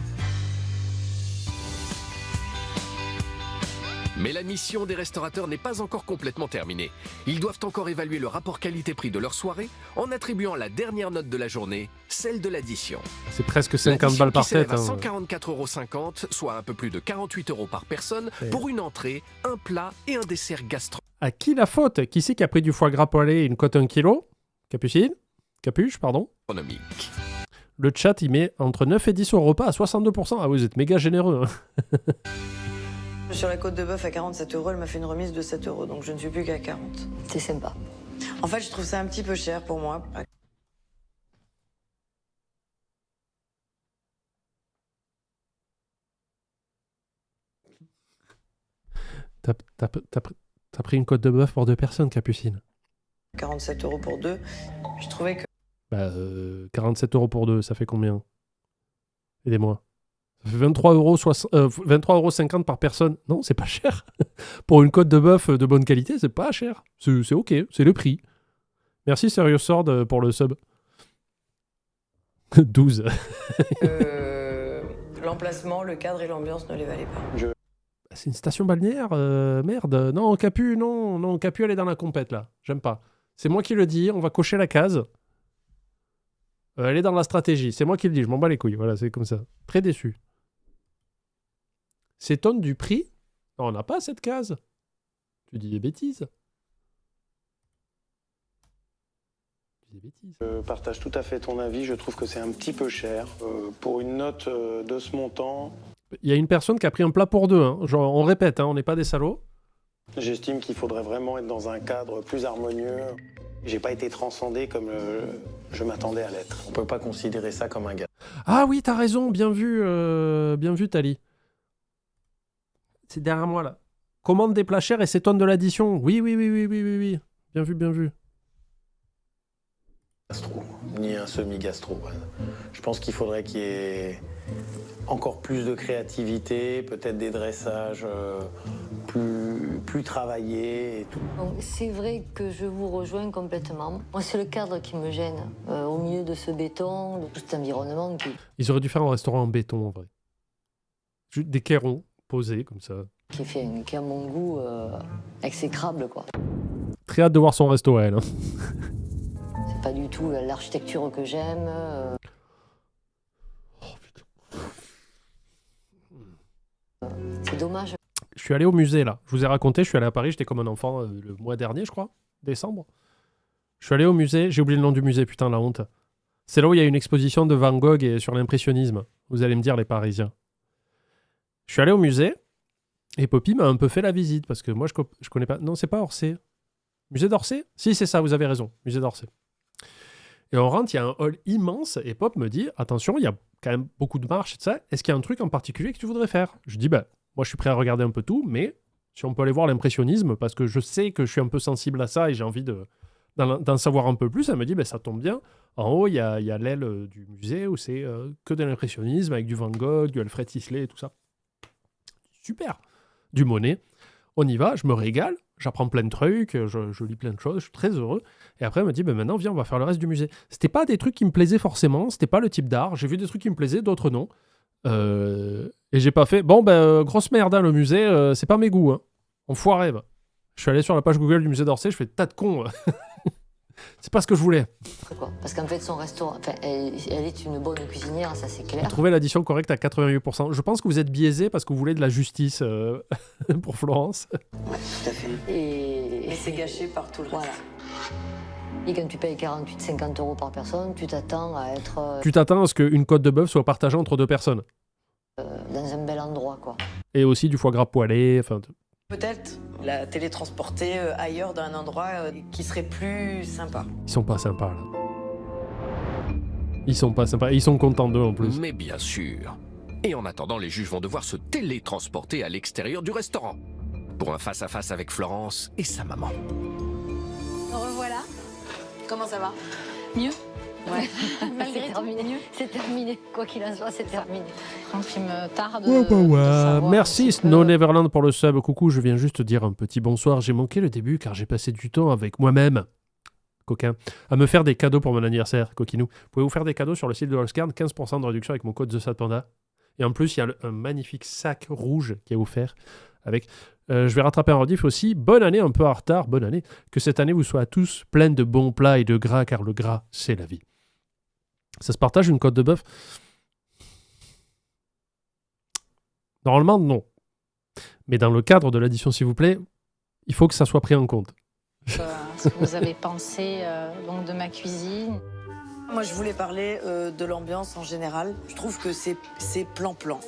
Mais la mission des restaurateurs n'est pas encore complètement terminée. Ils doivent encore évaluer le rapport qualité-prix de leur soirée en attribuant la dernière note de la journée, celle de l'addition. C'est presque 50 balles par tête. À 144,50 €, soit un peu plus de 48 € par personne, pour une entrée, un plat et un dessert gastro. À qui la faute? Qui c'est qui a pris du foie gras poêlé et une côte 1 kg? Capuche, pardon. Économique. Le chat, il met entre 9 et 10 au repas à 62%. Ah, vous êtes méga généreux. Hein. Sur la côte de bœuf à 47 €, elle m'a fait une remise de 7 €, donc je ne suis plus qu'à 40. C'est sympa. En fait, je trouve ça un petit peu cher pour moi. T'as pris une côte de bœuf pour 2 personnes, Capucine. 47 € pour 2. Je trouvais que... 47 € pour 2, ça fait combien? Aidez-moi. Ça fait 23,50 € par personne. Non, c'est pas cher. Pour une côte de bœuf de bonne qualité, c'est pas cher. C'est ok, c'est le prix. Merci Serious Sword pour le sub. 12. L'emplacement, le cadre et l'ambiance ne les valaient pas. C'est une station balnéaire, merde. Non, Capu, non, Capu, elle est dans la compète, là. J'aime pas. C'est moi qui le dis, on va cocher la case. Elle est dans la stratégie, c'est moi qui le dis, je m'en bats les couilles. Voilà, c'est comme ça. Très déçu. S'étonne du prix? Non, on n'a pas cette case. Tu dis des bêtises. Je partage tout à fait ton avis, je trouve que c'est un petit peu cher. Pour une note de ce montant... Il y a une personne qui a pris un plat pour 2. Hein. Genre, on répète, hein, on n'est pas des salauds. J'estime qu'il faudrait vraiment être dans un cadre plus harmonieux. J'ai pas été transcendé comme je m'attendais à l'être. On peut pas considérer ça comme un gars. Ah oui, t'as raison, bien vu Tali. C'est derrière moi, là. Commande des plats chers et s'étonne de l'addition. Oui. Bien vu. Gastro, ni un semi-gastro. Je pense qu'il faudrait qu'il y ait encore plus de créativité, peut-être des dressages plus travaillés et tout. C'est vrai que je vous rejoins complètement. Moi, c'est le cadre qui me gêne. Au milieu de ce béton, de tout cet environnement qui... Ils auraient dû faire un restaurant en béton, en vrai. Juste des cairons posés, comme ça. Qui a mon goût exécrable, quoi. Très hâte de voir son resto à elle. Hein. C'est pas du tout l'architecture que j'aime. C'est dommage. Je suis allé au musée, là. Je vous ai raconté, je suis allé à Paris, j'étais comme un enfant le mois dernier, je crois, décembre. Je suis allé au musée, j'ai oublié le nom du musée, putain, la honte. C'est là où il y a une exposition de Van Gogh et sur l'impressionnisme. Vous allez me dire, les Parisiens. Je suis allé au musée, et Poppy m'a un peu fait la visite, parce que moi, je connais pas... Non, c'est pas Orsay. Musée d'Orsay? Si, c'est ça, vous avez raison, musée d'Orsay. Et on rentre, il y a un hall immense, et Pop me dit, attention, il y a quand même beaucoup de marches, et tout ça. Est-ce qu'il y a un truc en particulier que tu voudrais faire? Je dis, moi je suis prêt à regarder un peu tout, mais si on peut aller voir l'impressionnisme, parce que je sais que je suis un peu sensible à ça et j'ai envie d'en savoir un peu plus, elle me dit, ça tombe bien. En haut, il y a l'aile du musée où c'est que de l'impressionnisme avec du Van Gogh, du Alfred Sisley et tout ça. Super. Du Monet. On y va, je me régale, j'apprends plein de trucs, je lis plein de choses, je suis très heureux. Et après, elle me dit, maintenant, viens, on va faire le reste du musée. C'était pas des trucs qui me plaisaient forcément, c'était pas le type d'art. J'ai vu des trucs qui me plaisaient, d'autres non. Et j'ai pas fait, grosse merde, hein, le musée, c'est pas mes goûts. Hein. Enfoiré, va. Je suis allé sur la page Google du musée d'Orsay, je fais tas de cons. C'est pas ce que je voulais. Quoi. Parce qu'en fait, son restaurant, elle est une bonne cuisinière, ça c'est clair. Vous trouvez l'addition correcte à 88%. Je pense que vous êtes biaisé parce que vous voulez de la justice pour Florence. Ouais, tout à fait. Et c'est gâché par tout le reste. Voilà. Et quand tu payes 48-50 € par personne, tu t'attends à être... Tu t'attends à ce qu'une côte de bœuf soit partagée entre 2 personnes. Dans un bel endroit, quoi. Et aussi du foie gras poêlé, enfin... Peut-être la télétransporter ailleurs dans un endroit qui serait plus sympa. Ils sont pas sympas, là. Ils sont pas sympas. Et ils sont contents d'eux, en plus. Mais bien sûr. Et en attendant, les juges vont devoir se télétransporter à l'extérieur du restaurant. Pour un face-à-face avec Florence et sa maman. Nous revoilà. Comment ça va? Mieux. Ouais. C'est terminé. C'est terminé. Quoi qu'il en soit, c'est terminé. Il me tarde. Merci Snow Neverland pour le sub. Coucou, je viens juste dire un petit bonsoir. J'ai manqué le début car j'ai passé du temps avec moi-même. coquin, à me faire des cadeaux pour mon anniversaire, coquinou. Pouvez-vous faire des cadeaux sur le site de Allscan, 15% de réduction avec mon code TheSadPanda. Et en plus, il y a un magnifique sac rouge qui est offert avec... je vais rattraper un rediff aussi. Bonne année, un peu en retard, bonne année. Que cette année vous soit à tous pleine de bons plats et de gras, car le gras, c'est la vie. Ça se partage une côte de bœuf? Normalement, non. Mais dans le cadre de l'addition, s'il vous plaît, il faut que ça soit pris en compte. Ce que vous avez pensé donc de ma cuisine. Moi, je voulais parler de l'ambiance en général. Je trouve que c'est plan-plan.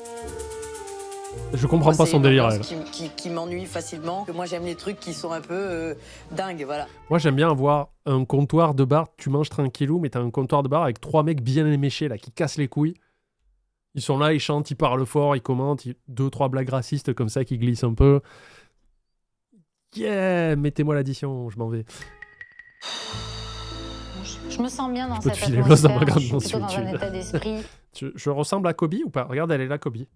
Je comprends pas son délire, elle. Qui m'ennuie facilement. Moi, j'aime les trucs qui sont un peu dingues, voilà. Moi, j'aime bien avoir un comptoir de bar. Tu manges tranquillou, mais t'as un comptoir de bar avec 3 mecs bien éméchés, là, qui cassent les couilles. Ils sont là, ils chantent, ils parlent fort, ils commentent. 2-3 blagues racistes comme ça qui glissent un peu. Yeah, mettez-moi l'addition, je m'en vais. Je me sens bien dans Je peux cette te filer l'os dans ma atmosphère. grande Je suis plutôt dans un mansuétude. état d'esprit. Je ressemble à Kobe ou pas? Regarde, elle est là, Kobe. Tu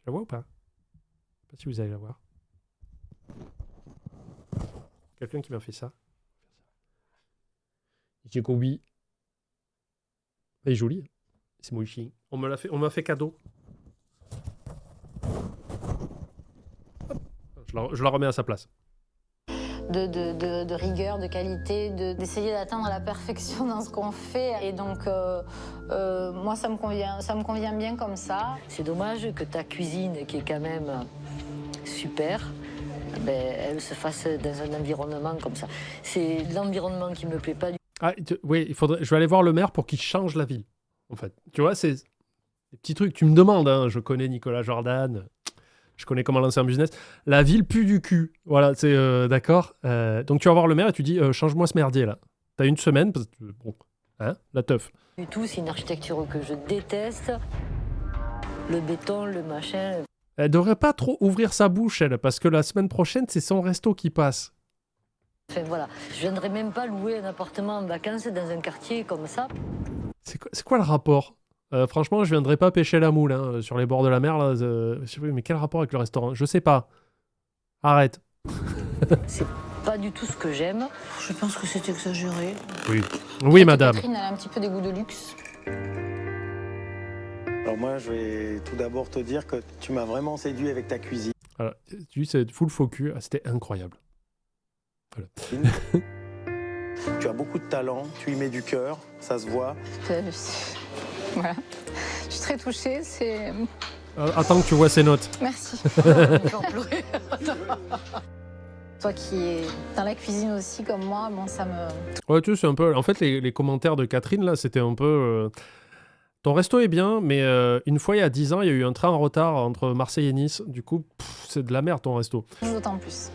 la vois ou pas? Je sais pas si vous allez la voir. Quelqu'un qui m'a fait ça. C'est Kobe. Elle est jolie. C'est mon chien. On m'a fait cadeau. Hop. Je la remets à sa place. De rigueur, de qualité, d'essayer d'atteindre la perfection dans ce qu'on fait. Et donc, moi, ça me convient bien comme ça. C'est dommage que ta cuisine, qui est quand même super, ben, elle se fasse dans un environnement comme ça. C'est l'environnement qui me plaît pas. Ah, oui, je vais aller voir le maire pour qu'il change la ville, en fait. Tu vois, c'est des petits trucs. Tu me demandes, hein, je connais Nicolas Jordan, je connais comment lancer un business. La ville pue du cul. Voilà, c'est d'accord. Donc tu vas voir le maire et tu dis, change-moi ce merdier, là. T'as une semaine, parce que, bon, hein, la teuf. Du tout, c'est une architecture que je déteste. Le béton, le machin. Elle devrait pas trop ouvrir sa bouche, elle, parce que la semaine prochaine, c'est son resto qui passe. Enfin voilà, je viendrais même pas louer un appartement en vacances dans un quartier comme ça. C'est quoi le rapport? Franchement, je viendrai pas pêcher la moule hein, sur les bords de la mer. Là, je sais pas, mais quel rapport avec le restaurant? Je sais pas. Arrête. C'est pas du tout ce que j'aime. Je pense que c'est exagéré. Oui. Oui, madame. Catherine, elle a un petit peu des goûts de luxe. Alors moi, je vais tout d'abord te dire que tu m'as vraiment séduit avec ta cuisine. Voilà. Tu dis, c'est full faux cul. Ah, c'était incroyable. Voilà. Tu as beaucoup de talent, tu y mets du cœur, ça se voit. Voilà. Je suis très touchée, c'est... Attends que tu vois ces notes. Merci. Toi qui es dans la cuisine aussi comme moi, bon, ça me... Ouais, tu sais, c'est un peu... En fait, les commentaires de Catherine, là, c'était un peu... Ton resto est bien, mais une fois, il y a 10 ans, il y a eu un train en retard entre Marseille et Nice. Du coup, c'est de la merde, ton resto. D'autant plus.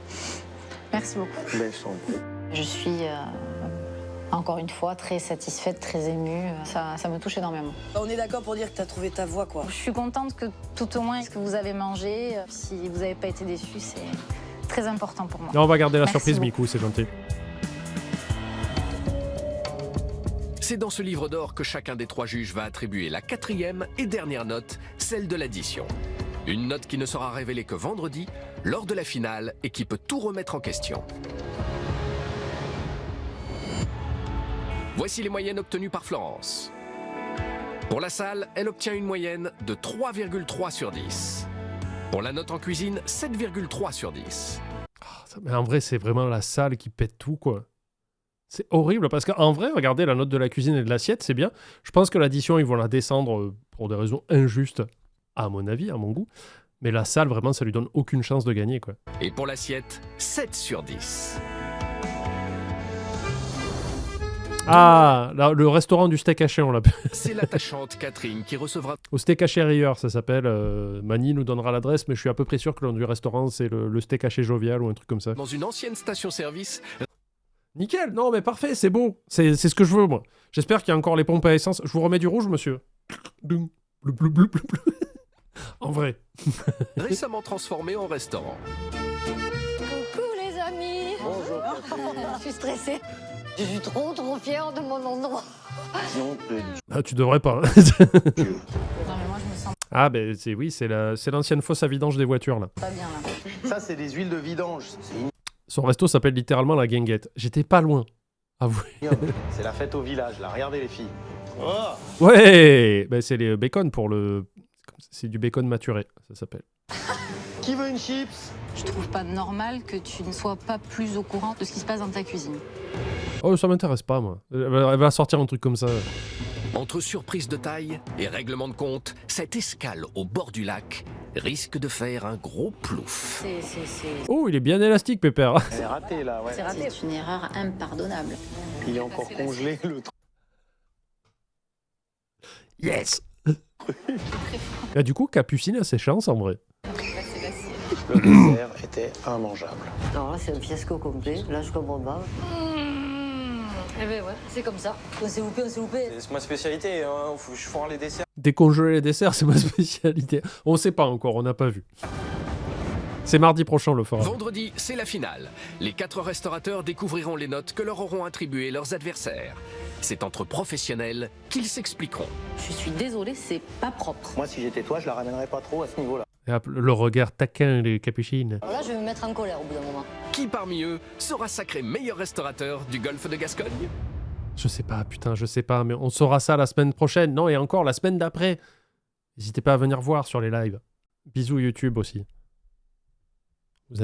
Merci beaucoup. Mais je t'en prie. Je suis, encore une fois, très satisfaite, très émue. Ça me touche énormément. On est d'accord pour dire que t'as trouvé ta voie, quoi. Je suis contente que tout au moins ce que vous avez mangé, si vous n'avez pas été déçus, c'est très important pour moi. Là, on va garder la Merci surprise, beaucoup. Mikou, c'est gentil. C'est dans ce livre d'or que chacun des 3 juges va attribuer la 4e et dernière note, celle de l'addition. Une note qui ne sera révélée que vendredi, lors de la finale, et qui peut tout remettre en question. Voici les moyennes obtenues par Florence. Pour la salle, elle obtient une moyenne de 3,3 sur 10. Pour la note en cuisine, 7,3 sur 10. Mais en vrai, c'est vraiment la salle qui pète tout, quoi. C'est horrible, parce qu'en vrai, regardez, la note de la cuisine et de l'assiette, c'est bien. Je pense que l'addition, ils vont la descendre pour des raisons injustes, à mon avis, à mon goût. Mais la salle, vraiment, ça lui donne aucune chance de gagner, quoi. Et pour l'assiette, 7 sur 10. Ah, là, le restaurant du steak haché, on l'appelle. C'est l'attachante Catherine qui recevra Au steak haché Rieur, ça s'appelle. Mani nous donnera l'adresse, mais je suis à peu près sûr que le nom du restaurant, c'est le steak haché jovial ou un truc comme ça. dans une ancienne station-service Nickel, non mais parfait, c'est bon. C'est ce que je veux, moi. J'espère qu'il y a encore les pompes à essence. Je vous remets du rouge, monsieur. Ding. Bleu, bleu, bleu, bleu, bleu. En vrai. récemment transformée en restaurant. Coucou les amis. Bonjour. Je suis stressée. Je suis trop fière de mon endroit. Non, Ah, tu devrais pas. Non, mais moi, je me sens Ah, ben oui, c'est l'ancienne fosse à vidange des voitures, là. pas bien, là. ça, c'est des huiles de vidange. Son resto s'appelle littéralement la Guinguette. J'étais pas loin. Ah oui. C'est la fête au village, là. Regardez les filles. Oh, Ouais, bah, c'est les bacon pour le... C'est du bacon maturé, ça s'appelle. qui veut une chips? Je trouve pas normal que tu ne sois pas plus au courant de ce qui se passe dans ta cuisine. Oh, ça m'intéresse pas, moi. Elle va sortir un truc comme ça. Entre surprise de taille et règlement de compte, cette escale au bord du lac risque de faire un gros plouf. Oh, il est bien élastique, Pépère. Elle est ratée, là, ouais. C'est une erreur impardonnable. Il est encore congelé, le truc. Yes. Et du coup, Capucine a ses chances, en vrai. Le dessert était immangeable. Alors là, c'est un fiasco complet. Là, je comprends pas. Eh ben ouais, c'est comme ça. On s'est loupé. C'est ma spécialité, hein. Je foire les desserts. Décongeler les desserts, c'est ma spécialité. On sait pas encore, on n'a pas vu. C'est mardi prochain, on le fera. Vendredi, c'est la finale. Les 4 restaurateurs découvriront les notes que leur auront attribuées leurs adversaires. C'est entre professionnels qu'ils s'expliqueront. Je suis désolée, c'est pas propre. Moi, si j'étais toi, je la ramènerais pas trop à ce niveau-là. Et hop, le regard taquin des Capucines. Alors là, je vais me mettre en colère au bout d'un moment. Qui parmi eux sera sacré meilleur restaurateur du golfe de Gascogne? Je sais pas, putain, je sais pas, mais on saura ça la semaine prochaine. Non, et encore la semaine d'après. N'hésitez pas à venir voir sur les lives. Bisous YouTube aussi.